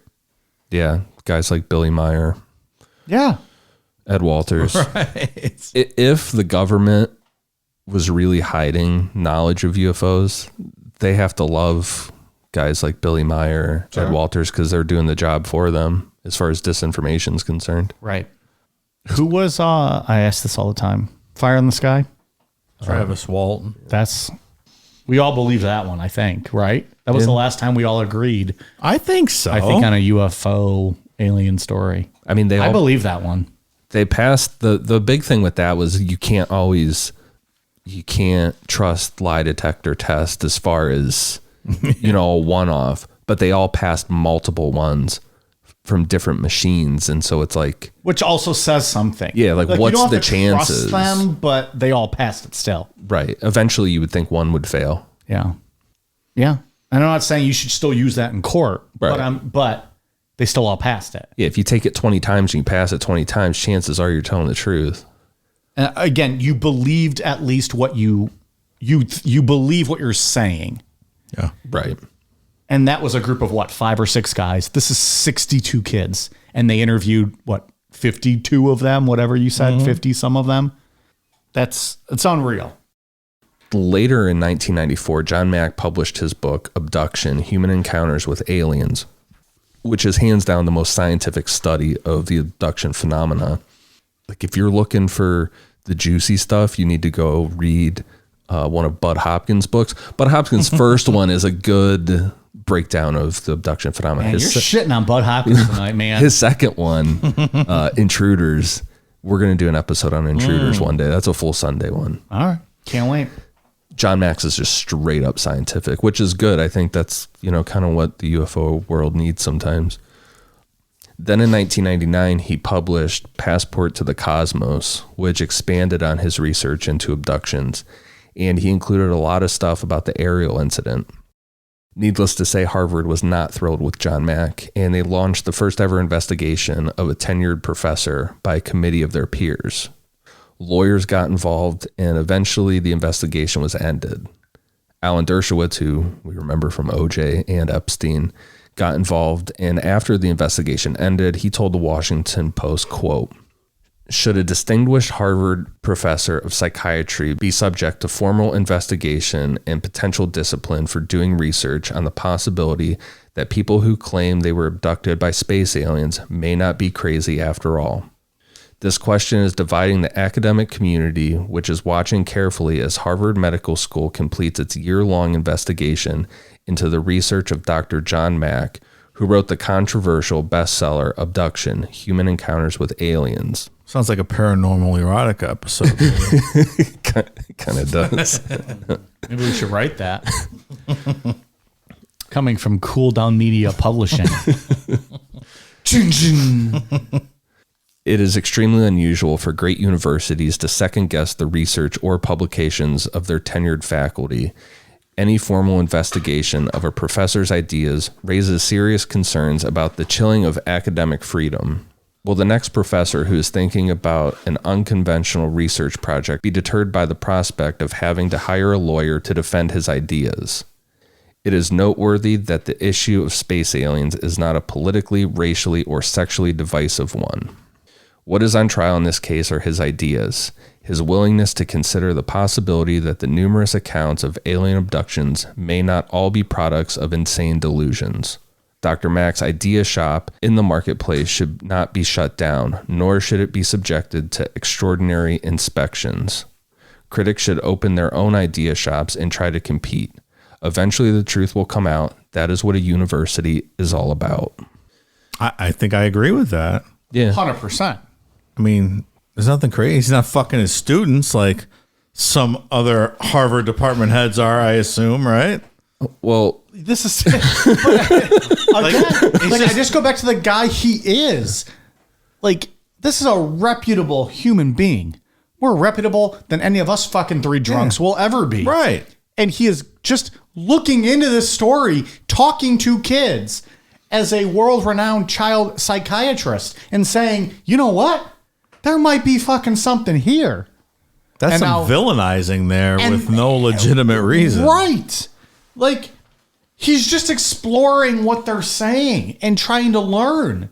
Yeah. Guys like Billy Meyer. Yeah. Ed Walters. Right. If the government was really hiding knowledge of UFOs, they have to love guys like Billy Meyer, Ed Walters, because they're doing the job for them as far as disinformation is concerned. Right. Who was, I ask this all the time, Fire in the Sky? Travis Walton. We all believe that one, I think, right? That was the last time we all agreed. I think so. I think on a UFO alien story. I mean, I believe that one. They passed the big thing with that was you can't trust lie detector test as far as, a one-off, but they all passed multiple ones from different machines. And so it's like, which also says something. Yeah. Like what's you don't have the to chances? Trust them, but they all passed it still. Right. Eventually you would think one would fail. Yeah. Yeah. And I'm not saying you should still use that in court, right, but they still all passed it. Yeah, if you take it 20 times and you pass it 20 times, chances are you're telling the truth. And again, you believed at least what you believe what you're saying. Yeah, right. And that was a group of 5 or 6 guys. This is 62 kids, and they interviewed 52 of them, whatever you said, 50 some of them. It's unreal. Later in 1994, John Mack published his book, Abduction, Human Encounters with Aliens, which is hands down the most scientific study of the abduction phenomena. Like if you're looking for the juicy stuff, you need to go read one of Bud Hopkins' books. Bud Hopkins' first one is a good breakdown of the abduction phenomena. Man, you're shitting on Bud Hopkins tonight, man. His second one, Intruders, we're going to do an episode on Intruders one day. That's a full Sunday one. All right. Can't wait. John Mack is just straight up scientific, which is good. I think that's, kind of what the UFO world needs sometimes. Then in 1999, he published Passport to the Cosmos, which expanded on his research into abductions. And he included a lot of stuff about the Ariel incident. Needless to say, Harvard was not thrilled with John Mack, and they launched the first ever investigation of a tenured professor by a committee of their peers. Lawyers got involved, and eventually the investigation was ended. Alan Dershowitz, who we remember from OJ and Epstein, got involved, and after the investigation ended, he told the Washington Post, quote, "Should a distinguished Harvard professor of psychiatry be subject to formal investigation and potential discipline for doing research on the possibility that people who claim they were abducted by space aliens may not be crazy after all? This question is dividing the academic community, which is watching carefully as Harvard Medical School completes its year-long investigation into the research of Dr. John Mack, who wrote the controversial bestseller Abduction, Human Encounters with Aliens. Sounds like a paranormal erotica episode. Kind of does. Maybe we should write that. Coming from Cool Down Media Publishing. It is extremely unusual for great universities to second-guess the research or publications of their tenured faculty. Any formal investigation of a professor's ideas raises serious concerns about the chilling of academic freedom. Will the next professor who is thinking about an unconventional research project be deterred by the prospect of having to hire a lawyer to defend his ideas? It is noteworthy that the issue of space aliens is not a politically, racially, or sexually divisive one. What is on trial in this case are his ideas, his willingness to consider the possibility that the numerous accounts of alien abductions may not all be products of insane delusions. Dr. Mack's idea shop in the marketplace should not be shut down, nor should it be subjected to extraordinary inspections. Critics should open their own idea shops and try to compete. Eventually the truth will come out. That is what a university is all about. I think I agree with that. Yeah. 100%. I mean, there's nothing crazy. He's not fucking his students like some other Harvard department heads are, I assume, right? Well, This is again, I just go back to the guy he is. Like, this is a reputable human being. More reputable than any of us fucking three drunks will ever be. Right. And he is just looking into this story, talking to kids as a world-renowned child psychiatrist and saying, you know what? There might be fucking something here. That's And some now- villainizing there with no legitimate reason. Right. Like, he's just exploring what they're saying and trying to learn.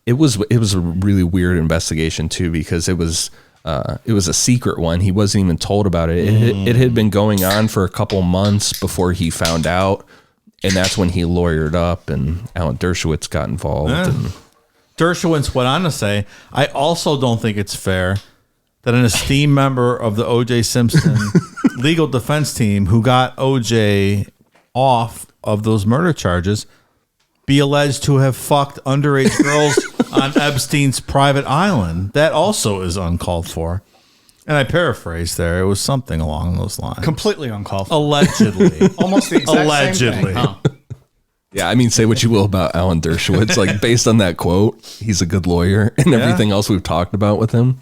it was a really weird investigation too, because it was a secret one. He wasn't even told about it. It had been going on for a couple months before he found out. And that's when he lawyered up and Alan Dershowitz got involved. Yeah. And Dershowitz went on to say, I also don't think it's fair that an esteemed member of the O.J. Simpson legal defense team who got O.J. off of those murder charges be alleged to have fucked underage girls on Epstein's private island. That also is uncalled for. And I paraphrased there. It was something along those lines. Completely uncalled for. Allegedly. Almost the exact same thing. Huh? yeah, I mean, say what you will about Alan Dershowitz. Like, based on that quote, he's a good lawyer and everything else we've talked about with him.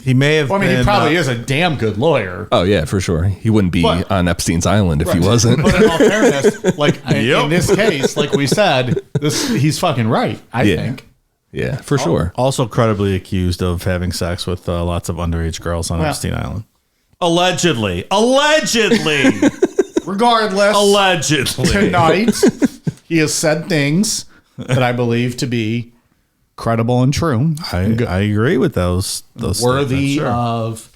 He may have Well, I mean, been, he probably is a damn good lawyer. Oh, yeah, for sure. He wouldn't be But- on Epstein's island if he wasn't. But in all fairness, like in Yep. this case, like we said, he's fucking right, I Yeah. think. Yeah, for sure. Also credibly accused of having sex with lots of underage girls on Epstein Island. Allegedly. Regardless, Allegedly. tonight he has said things that I believe to be credible and true. I agree with those Worthy statements, sure. of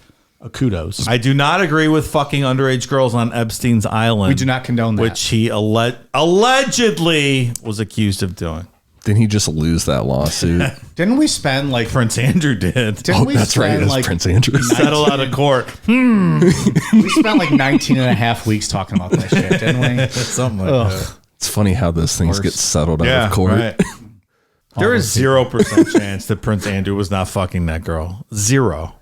kudos. I do not agree with fucking underage girls on Epstein's island. We do not condone that. Which he allegedly was accused of doing. Didn't he just lose that lawsuit? Didn't we spend like Prince Andrew did. Didn't we That's right. spend It's like Prince Andrew. Settle out of court. we spent like 19 and a half weeks talking about that shit, didn't we? Something like that. It's funny how those things get settled out Yeah, of court. right. There is 0% chance that Prince Andrew was not fucking that girl. Zero.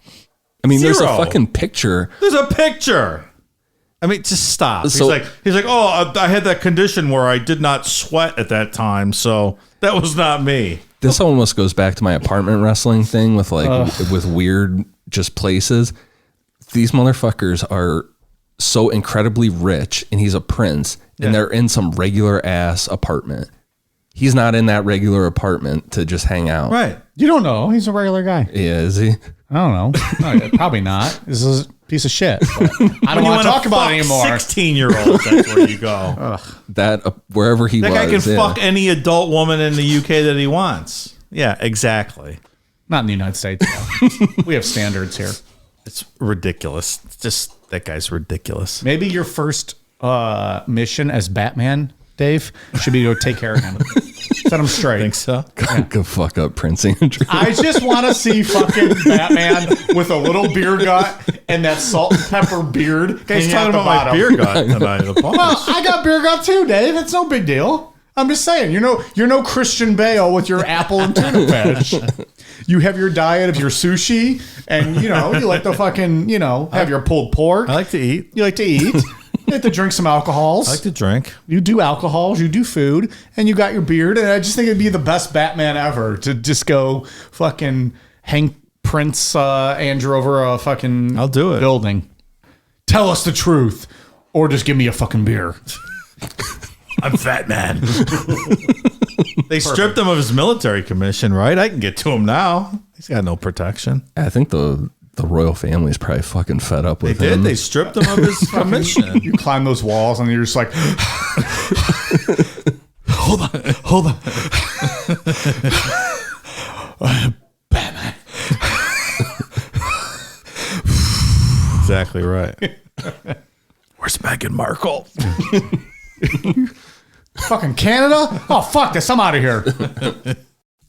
I mean, there's a Zero. fucking picture. There's a picture. I mean, just stop. So- he's like, oh, I had that condition where I did not sweat at that time, so that was not me. This almost goes back to my apartment wrestling thing with like with weird just places. These motherfuckers are so incredibly rich, and he's a prince, and they're in some regular ass apartment. He's not in that regular apartment to just hang out. Right. You don't know. He's a regular guy. Yeah, is he? I don't know. No, probably not. This is a piece of shit. But I don't want to talk about it anymore. 16-year-olds, that's where you go. That wherever he That was. guy can yeah. fuck any adult woman in the UK that he wants. Yeah, exactly. Not in the United States. though. We have standards here. It's ridiculous. It's just, that guy's ridiculous. Maybe your first mission as Batman, Dave, should be to take care of him. Set him straight. Think so? Go fuck up Prince Andrew. I just want to see fucking Batman with a little beer gut and that salt and pepper beard. He's talking about my beer gut tonight. Well, I got beer gut too, Dave. It's no big deal. I'm just saying, you're no Christian Bale with your apple and tuna veg. You have your diet of your sushi, and you like to fucking have your pulled pork. I like to eat. You like to eat. You like to drink some alcohols. I like to drink. You do alcohols, you do food, and you got your beard. And I just think it'd be the best Batman ever to just go fucking hang Prince Andrew over a fucking I'll do it. building. Tell us the truth, or just give me a fucking beer. I'm Fat Man. They stripped him of his military commission, right? I can get to him now. He's got no protection. I think the royal family is probably fucking fed up with him. They stripped him of his commission. You climb those walls and you're just like, hold on. Batman. Exactly right. Where's Meghan Markle? Fucking Canada? Oh, fuck this. I'm out of here.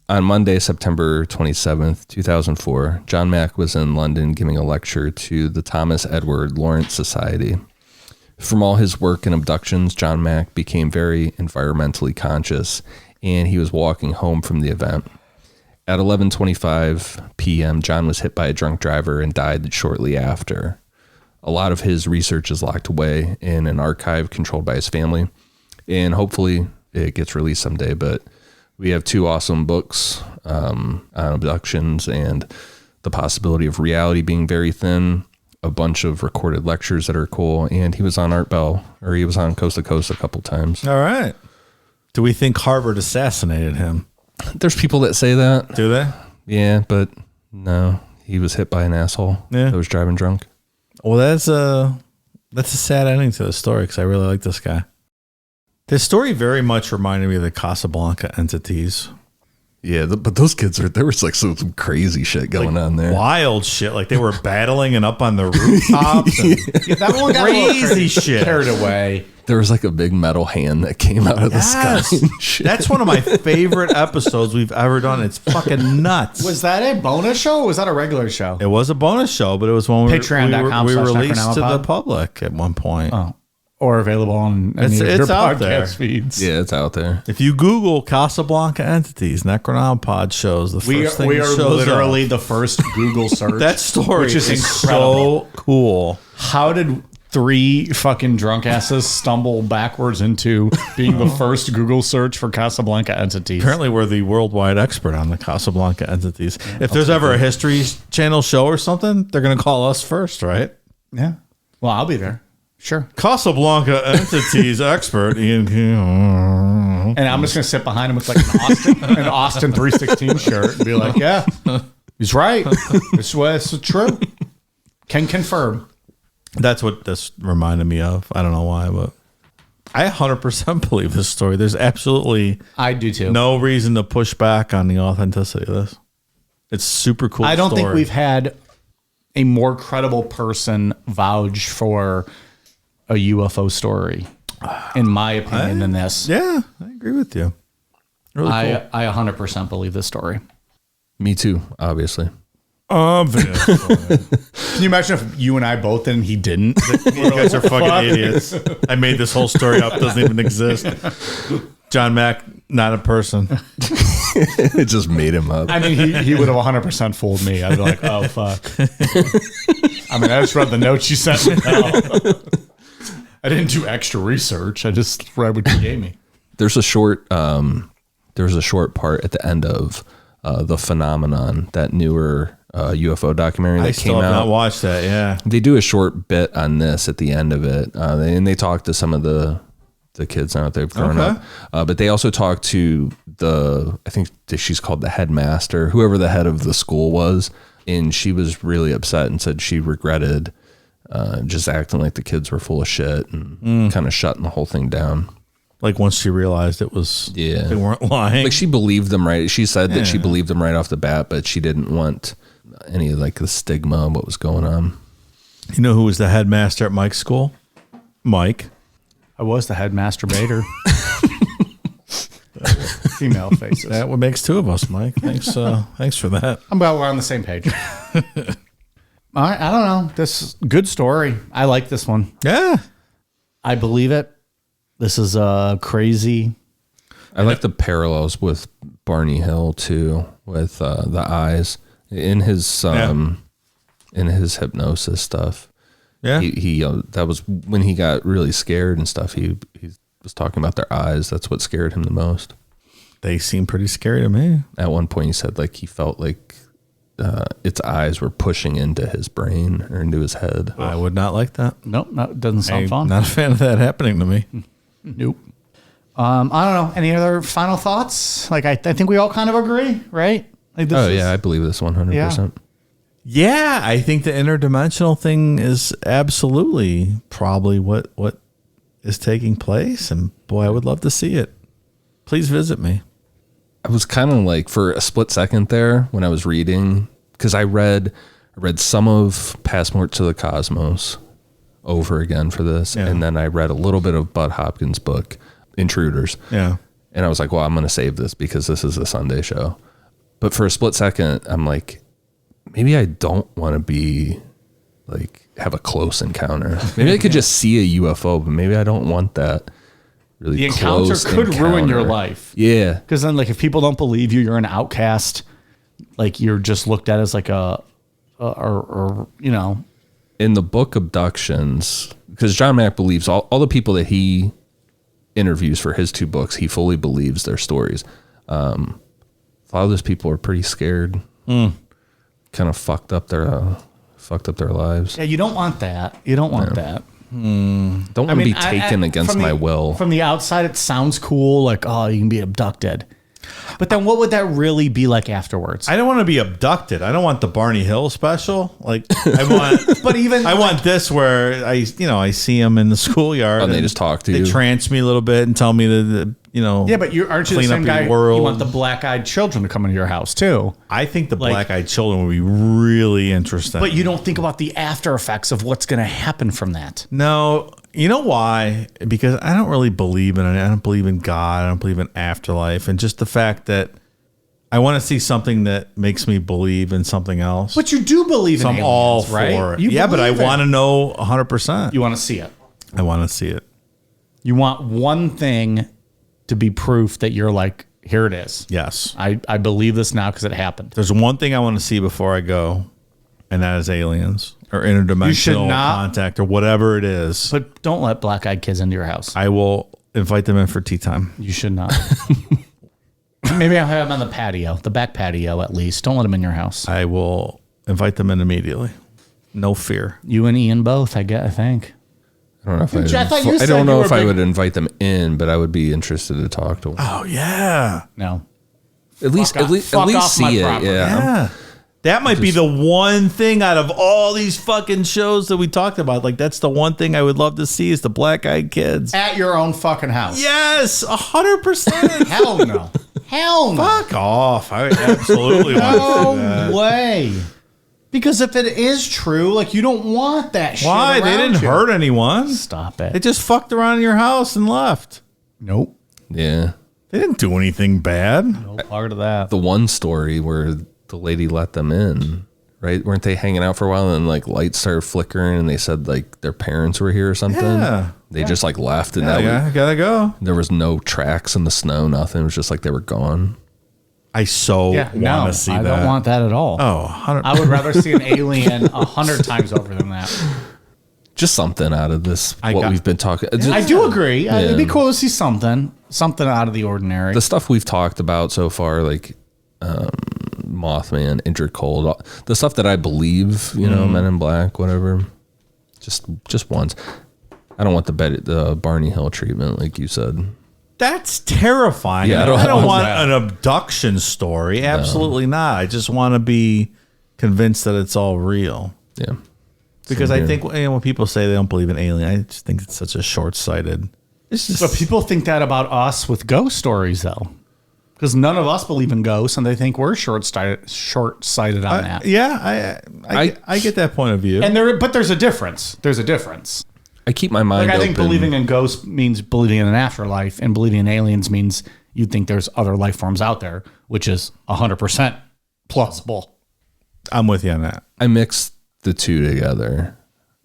On Monday, September 27th, 2004, John Mack was in London giving a lecture to the Thomas Edward Lawrence Society. From all his work in abductions, John Mack became very environmentally conscious, and he was walking home from the event. At 11:25 p.m., John was hit by a drunk driver and died shortly after. A lot of his research is locked away in an archive controlled by his family, and hopefully it gets released someday, but we have 2 awesome books on abductions and the possibility of reality being very thin, a bunch of recorded lectures that are cool, and he was on Art Bell, or he was on Coast to Coast a couple times. All right. Do we think Harvard assassinated him? There's people that say that. Do they? Yeah, but no, he was hit by an asshole that was driving drunk. Well, that's a sad ending to the story because I really like this guy. This story very much reminded me of the Casablanca entities. Yeah, but those kids there was like some crazy shit going on there. Wild shit. Like they were battling and up on the rooftops. And That one got crazy shit. carried away. There was like a big metal hand that came out of the sky. And shit. That's one of my favorite episodes we've ever done. It's fucking nuts. Was that a bonus show or was that a regular show? It was a bonus show, but it was one Patreon.com we / released to the Necronomipod? public at one point. Oh. Or available on any of your It's out podcast there. feeds. Yeah, it's out there. If you Google Casablanca entities, Necronomipod shows the first thing We that are shows literally up. the first Google search. That story which is so incredible. cool. How did 3 fucking drunk asses stumble backwards into being the first Google search for Casablanca entities? Apparently, we're the worldwide expert on the Casablanca entities. If there's ever a History Channel show or something, they're going to call us first, right? Yeah. Well, I'll be there. Sure. Casablanca entities expert. And I'm just going to sit behind him with like an Austin 316 shirt and be like, yeah, he's right. This was true. Can confirm. That's what this reminded me of. I don't know why, but I 100% believe this story. There's absolutely I do too. no reason to push back on the authenticity of this. It's super cool. I don't think story. we've had a more credible person vouch for a UFO story, in my opinion, than this. Yeah, I agree with you. Really cool. I 100% believe this story. Me too, obviously. Obviously. Can you imagine if you and I both did and he didn't? You guys are fucking idiots. I made this whole story up. It doesn't even exist. John Mack, not a person. It just made him up. I mean, he would have 100% fooled me. I'd be like, oh, fuck. I mean, I just read the notes you sent me. I didn't do extra research. I just read what you gave me. There's a short part at the end of The Phenomenon, that newer UFO documentary that I came still have out. not watched that, yeah. They do a short bit on this at the end of it, and they talk to some of the kids out there growing up. But they also talk to I think she's called the headmaster, whoever the head of the school was, and she was really upset and said she regretted just acting like the kids were full of shit and kind of shutting the whole thing down. Like once she realized it was, they weren't lying. Like she believed them, right? She said that she believed them right off the bat, but she didn't want any like the stigma of what was going on. You know who was the headmaster at Mike's school? Mike. I was the head masturbator. female faces. That what makes two of us, Mike. Thanks for that. I'm glad we're on the same page. All right, I don't know. This good story. I like this one. Yeah. I believe it. This is crazy. I like the parallels with Barney Hill too, with the eyes in his hypnosis stuff. Yeah, he that was when he got really scared and stuff. He was talking about their eyes. That's what scared him the most. They seem pretty scary to me. At one point, he said like he felt like its eyes were pushing into his brain or into his head. I would not like that. Nope, it doesn't sound fun. Not a fan of that happening to me. Nope. I don't know. Any other final thoughts? Like I think we all kind of agree, right? Like I believe this 100%. Yeah, I think the interdimensional thing is absolutely probably what is taking place. And boy, I would love to see it. Please visit me. I was kind of like, for a split second there when I was reading, because I read some of Passport to the Cosmos over again for this. Yeah. And then I read a little bit of Bud Hopkins' book, Intruders. Yeah. And I was like, well, I'm going to save this because this is a Sunday show. But for a split second, I'm like, maybe I don't want to be like, have a close encounter. Maybe I could just see a UFO, but maybe I don't want that. Really the encounter could ruin your life. Yeah. Because then, like, if people don't believe you, you're an outcast. Like, you're just looked at as like or you know. In the book Abductions, because John Mack believes all the people that he interviews for his 2 books, he fully believes their stories. A lot of those people are pretty scared. Kind of fucked up their lives. Yeah, you don't want that. You don't want that. Don't want to be taken against my will. From the outside, it sounds cool, like, oh, you can be abducted. But then what would that really be like afterwards? I don't want to be abducted. I don't want the Barney Hill special. Like I want, but even I want this where I see him in the schoolyard and they just talk to you. They trance me a little bit and tell me that Yeah, but aren't you the same guy? World. You want the black-eyed children to come into your house too. I think the black-eyed children would be really interesting. But you don't think about the after effects of what's going to happen from that. No, you know why? Because I don't really believe in it. I don't believe in God. I don't believe in afterlife. And just the fact that I want to see something that makes me believe in something else. But you do believe in aliens, I'm all right? for it. Yeah, but I want to know 100%. You want to see it. I want to see it. You want one thing to be proof that you're like, here it is. Yes. I believe this now because it happened. There's one thing I want to see before I go, and that is aliens or interdimensional contact or whatever it is. But don't let black-eyed kids into your house. I will invite them in for tea time. You should not. Maybe I'll have them on the patio, the back patio at least. Don't let them in your house. I will invite them in immediately. No fear. You and Ian both, I think. I don't know if I would invite them in, but I would be interested to talk to them. Oh yeah. No. At least see it. Yeah. That might be the one thing out of all these fucking shows that we talked about. Like, that's the one thing I would love to see is the black-eyed kids. At your own fucking house. Yes, 100%. Hell no. Hell no. Fuck off. I absolutely want to see that. No way. Because if it is true, like, you don't want that shit. Why? They didn't hurt anyone. Stop it. They just fucked around in your house and left. Nope. Yeah. They didn't do anything bad. No part of that. The one story where the lady let them in, right? Weren't they hanging out for a while and like lights started flickering and they said like their parents were here or something? Yeah. They just like left and I gotta go. There was no tracks in the snow, nothing. It was just like they were gone. I want to see that. I don't want that at all. Oh, 100%. I would rather see an alien 100 times over than that. Just something out of this, we've been talking. I do agree. Yeah. It'd be cool to see something out of the ordinary. The stuff we've talked about so far, like Mothman, Injured Cold, the stuff that I believe, Men in Black, whatever. Just once. I don't want the Barney Hill treatment, like you said. That's terrifying. Yeah, I don't want an abduction story. Absolutely not. I just want to be convinced that it's all real. Yeah. Because I think when people say they don't believe in alien, I just think it's such a short-sighted. But people think that about us with ghost stories, though. Because none of us believe in ghosts, and they think we're short-sighted on that. Yeah, I get that point of view. But there's a difference. There's a difference. I keep my mind open. I think believing in ghosts means believing in an afterlife, and believing in aliens means you'd think there's other life forms out there, which is 100% plausible. I'm with you on that. I mix the two together.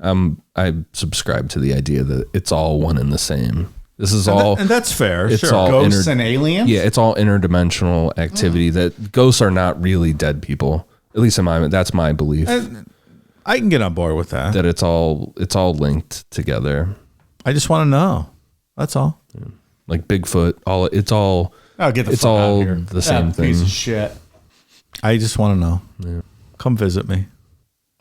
I subscribe to the idea that it's all one and the same. This is and that's fair. It's sure. all Ghosts and aliens? Yeah, it's all interdimensional activity. That ghosts are not really dead people. At least that's my belief. I can get on board with that. That it's all linked together. I just want to know. That's all. Yeah. Like Bigfoot, it's all get the it's fuck all out of here. the same thing. Piece of shit. I just want to know. Yeah. Come visit me.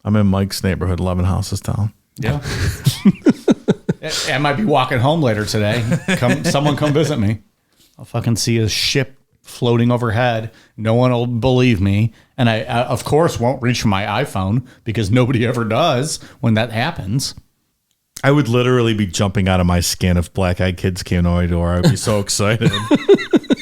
I'm in Mike's neighborhood, 11 houses down. Yeah. I might be walking home later today. Someone come visit me. I'll fucking see a ship floating overhead. No one will believe me. And I of course, won't reach for my iPhone because nobody ever does when that happens. I would literally be jumping out of my skin if black-eyed kids came to my door. I'd be so excited.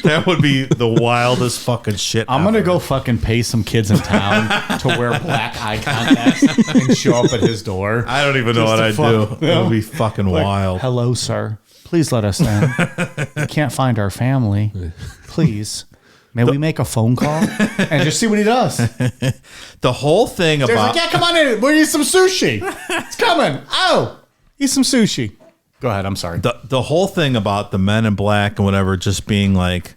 That would be the wildest fucking shit I'm going to go fucking pay some kids in town to wear black eye contacts and show up at his door. I don't even know what I'd do. It would be fucking wild. Hello, sir. Please let us in. We can't find our family. Please. May we make a phone call? And just see what he does. The whole thing There's about... like, yeah, come on in. We'll eat some sushi. It's coming. Oh, eat some sushi. Go ahead. I'm sorry. The whole thing about the men in black and whatever just being like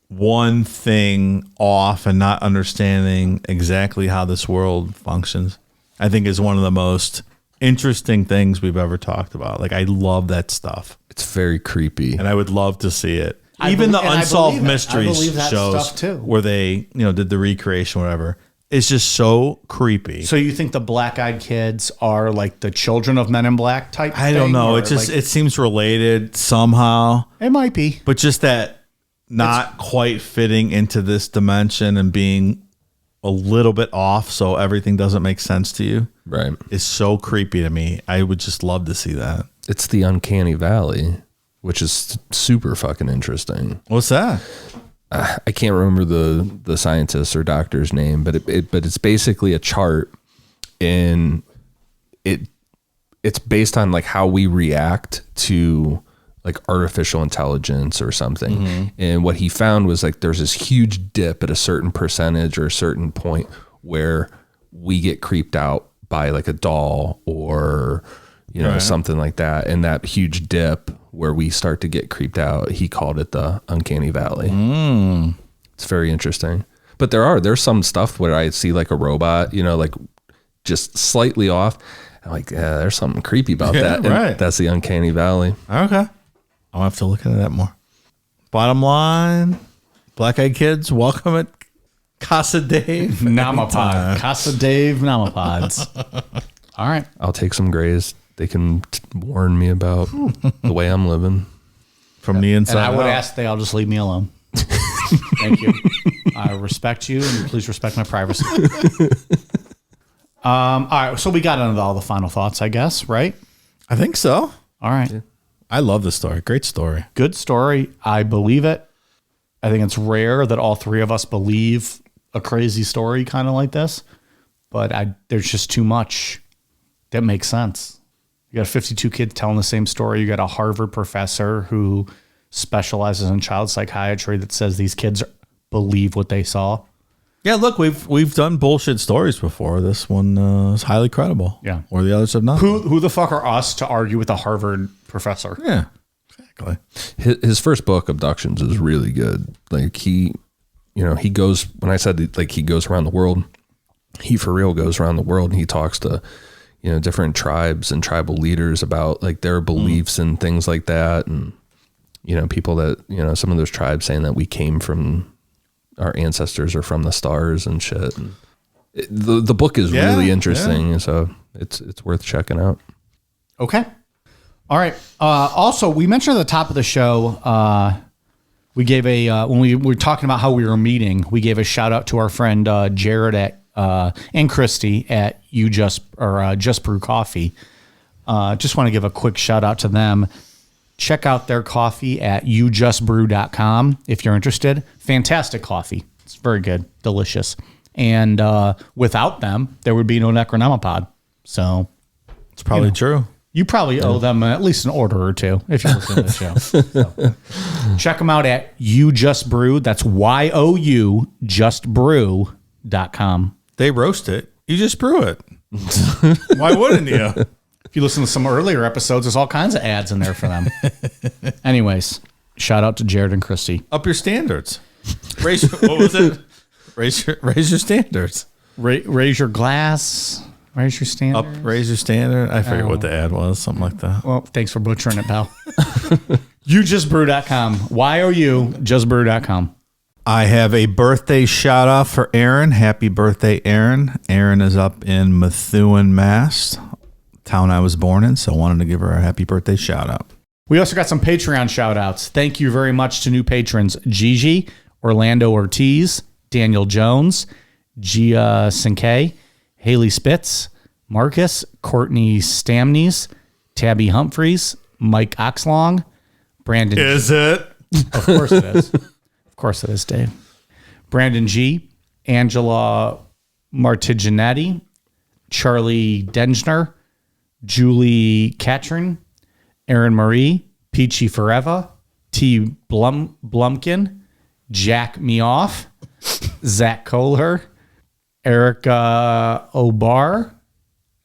one thing off and not understanding exactly how this world functions, I think is one of the most interesting things we've ever talked about. Like, I love that stuff. It's very creepy. And I would love to see it. I Even believe- the and I Unsolved believe it. I Mysteries believe that shows stuff too. where they, did the recreation, whatever. It's just so creepy. So you think the black-eyed kids are like the children of Men in Black type? I don't thing, know. or It just like- it seems related somehow. it might be. But just that not quite fitting into this dimension and being a little bit off so everything doesn't make sense to you. Right. Is so creepy to me. I would just love to see that. It's the uncanny valley, which is super fucking interesting. What's that? I can't remember the scientist or doctor's name, but it's basically a chart, and it's based on like how we react to like artificial intelligence or something. Mm-hmm. And what he found was like there's this huge dip at a certain percentage or a certain point where we get creeped out by like a doll or Right. something like that. And that huge dip where we start to get creeped out, he called it the uncanny valley. It's very interesting. But there's some stuff where I see like a robot, like just slightly off. I'm like, yeah, there's something creepy about that. And right. that's the uncanny valley. Okay. I'll have to look into that more. Bottom line, black-eyed kids, welcome at Casa Dave. Namapod. Casa Dave Namapods. All right. I'll take some grays. They can warn me about the way I'm living. From the inside And I would out. ask they all just leave me alone. Thank you. I respect you, and please respect my privacy. All right, so we got into all the final thoughts, I guess, right? I think so. All right. Yeah. I love this story. Great story. Good story. I believe it. I think it's rare that all three of us believe a crazy story kind of like this, but there's just too much that makes sense. You got 52 kids telling the same story. You got a Harvard professor who specializes in child psychiatry that says these kids believe what they saw. Yeah, look, we've done bullshit stories before. This one is highly credible. Yeah. Or the others have not. Who the fuck are us to argue with a Harvard professor? Yeah, exactly. His first book, Abductions, is really good. Like he goes, when I said like he goes around the world, he for real goes around the world and he talks to, different tribes and tribal leaders about like their beliefs and things like that. And, people that, some of those tribes saying that we came from, our ancestors are from the stars and shit. And the book is really interesting. So it's worth checking out. Okay. All right. Also, we mentioned at the top of the show, we gave when we were talking about how we were meeting, we gave a shout out to our friend Jared and Christy at Just Brew Coffee. Just want to give a quick shout out to them. Check out their coffee at youjustbrew.com if you're interested. Fantastic coffee. It's very good, delicious. And without them, there would be no Necronomipod. So It's probably true. You probably owe them at least an order or two if you listen to the show. So, check them out at You Just Brew. That's YOU justbrew.com. They roast it. You just brew it. Why wouldn't you? If you listen to some earlier episodes, there's all kinds of ads in there for them. Anyways, shout out to Jared and Christy. Up your standards. What was it? Raise your standards. Raise your glass. Raise your standard. Raise your standard. I forget what the ad was. Something like that. Well, thanks for butchering it, pal. YouJustBrew.com. YOU justbrew.com. I have a birthday shout out for Erin. Happy birthday, Erin. Erin is up in Methuen, Mass, town I was born in. So I wanted to give her a happy birthday shout out. We also got some Patreon shout outs. Thank you very much to new patrons Gigi, Orlando Ortiz, Daniel Jones, Gia Sinkay, Haley Spitz, Marcus, Courtney Stamneys, Tabby Humphreys, Mike Oxlong, Brandon. Is it? Of course it is. Of course it is, Dave. Brandon G, Angela Martiginetti, Charlie Dengner, Julie Catron, Aaron Marie, Peachy Forever, T. Blumkin, Jack Me Off, Zach Kohler, Erica Obar.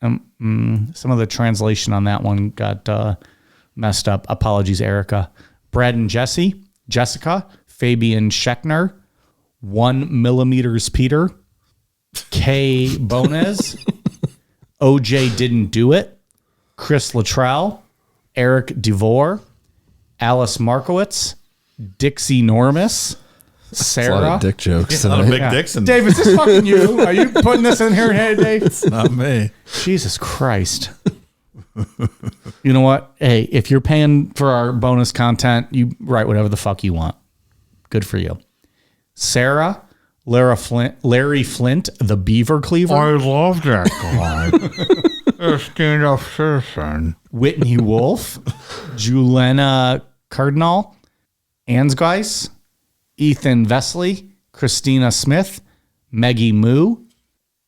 Some of the translation on that one got messed up. Apologies, Erica. Brad and Jessica, Fabian Schechner, 1 millimeters Peter, Kay Bones, OJ Didn't Do It, Chris Luttrell, Eric DeVore, Alice Markowitz, Dixie Normus, Sarah. A lot of dick jokes. A lot of Tonight. big dicks in Dave, is this fucking you? Are you putting this in here, hey, Dave? It's not me. Jesus Christ. You know what? Hey, if you're paying for our bonus content, you write whatever the fuck you want. Good for you. Sarah, Larry Flint, the Beaver Cleaver. I love that guy. A stand-up citizen. Whitney Wolf, Julena Cardinal, Ansgeis, Ethan Vesley, Christina Smith, Maggie Moo,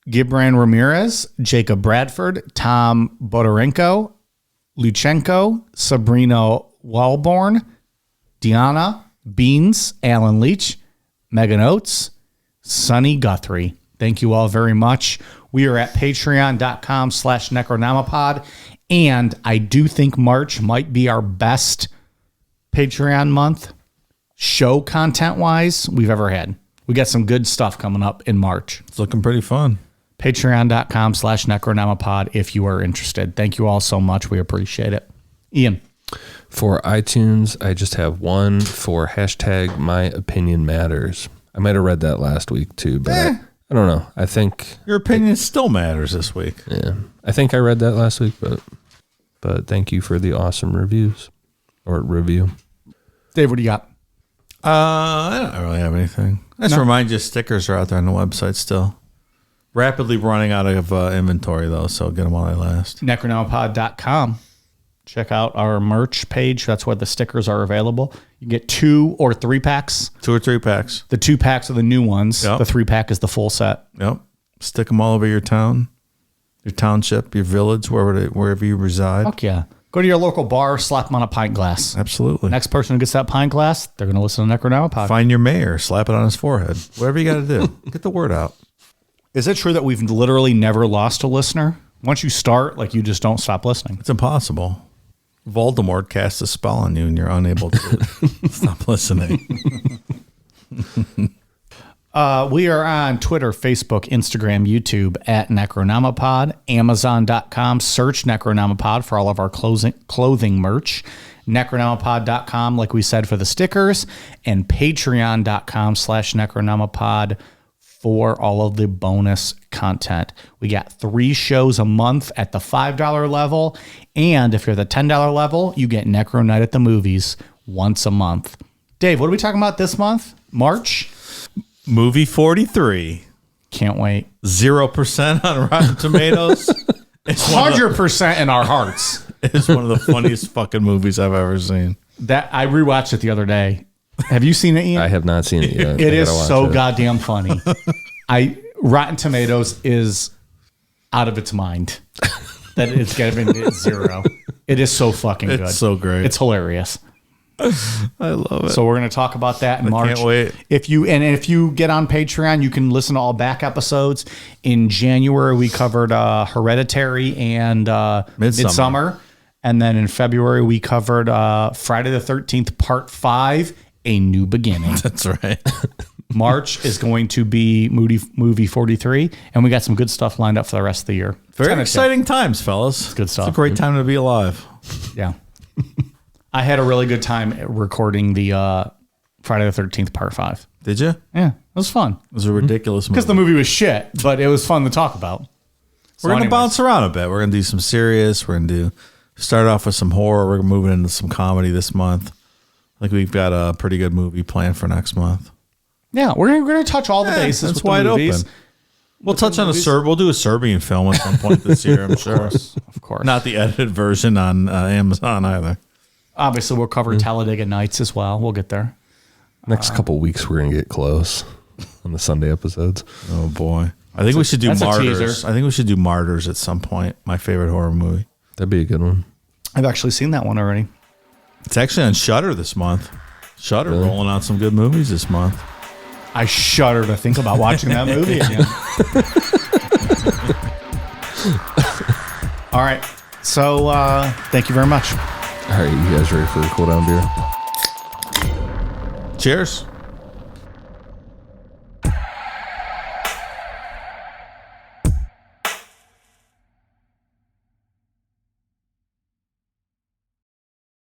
Gibran Ramirez, Jacob Bradford, Tom Bodorenko, Luchenko, Sabrina Walborn, Deanna, Beans, Alan Leach, Megan Oates, Sonny Guthrie. Thank you all very much. We are at patreon.com/Necronomipod. And I do think March might be our best Patreon month, show content-wise, we've ever had. We got some good stuff coming up in March. It's looking pretty fun. Patreon.com/Necronomipod if you are interested. Thank you all so much. We appreciate it. Ian. For iTunes, I just have one for hashtag My Opinion Matters. I might have read that last week too, but I don't know. I think your opinion still matters this week. Yeah, I think I read that last week, but thank you for the awesome reviews or review. Dave, what do you got? I don't really have anything. I just remind you, stickers are out there on the website still. Rapidly running out of inventory though, so get them while they last. Necronomipod.com. Check out our merch page. That's where the stickers are available. You get 2 or 3 packs. 2 or 3 packs. The 2 packs are the new ones. Yep. The 3 pack is the full set. Yep. Stick them all over your town, your township, your village, wherever you reside. Fuck yeah. Go to your local bar, slap them on a pint glass. Absolutely. Next person who gets that pint glass, they're going to listen to Necronomipod. Find your mayor, slap it on his forehead. Whatever you got to do. Get the word out. Is it true that we've literally never lost a listener? Once you start, you just don't stop listening. It's impossible. Voldemort casts a spell on you and you're unable to stop listening. We are on Twitter, Facebook, Instagram, YouTube at Necronomipod, Amazon.com. Search Necronomipod for all of our clothing merch. Necronomipod.com, like we said, for the stickers, and Patreon.com/Necronomipod for all of the bonus content. We got 3 shows a month at the $5 level. And if you're the $10 level, you get Necro Night at the Movies once a month. Dave, what are we talking about this month? March? Movie 43. Can't wait. 0% on Rotten Tomatoes. It's 100% in our hearts. It's one of the funniest fucking movies I've ever seen. That I rewatched it the other day. Have you seen it, Ian? I have not seen it yet. It is so goddamn funny. Rotten Tomatoes is out of its mind that it's getting 0. It is so fucking good. It's so great. It's hilarious. I love it. So we're going to talk about that in March. Can't wait. If you get on Patreon, you can listen to all back episodes. In January, we covered Hereditary and Midsommar. And then in February, we covered Friday the 13th, Part 5, A New Beginning. That's right. March is going to be movie 43, and we got some good stuff lined up for the rest of the year. Very exciting times, fellas. It's good stuff. It's a great time to be alive. Yeah. I had a really good time recording the Friday the 13th, Part 5. Did you? Yeah, it was fun. It was a ridiculous movie. Because the movie was shit, but it was fun to talk about. We're going to bounce around a bit. We're going to do some serious. We're going to start off with some horror. We're moving into some comedy this month. I think we've got a pretty good movie planned for next month. Yeah, we're going to touch all the bases with wide the movies. open. We'll touch on we'll do a Serbian film at some point this year, I'm sure. Of course. Not the edited version on Amazon either. Obviously, we'll cover Talladega Nights as well. We'll get there. Next couple weeks, we're going to get close on the Sunday episodes. Oh, boy. I think we should do Martyrs. I think we should do Martyrs at some point. My favorite horror movie. That'd be a good one. I've actually seen that one already. It's actually on Shudder this month. Shudder rolling out some good movies this month. I shudder to think about watching that movie again. All right. So thank you very much. All right, you guys ready for a cool down beer? Cheers.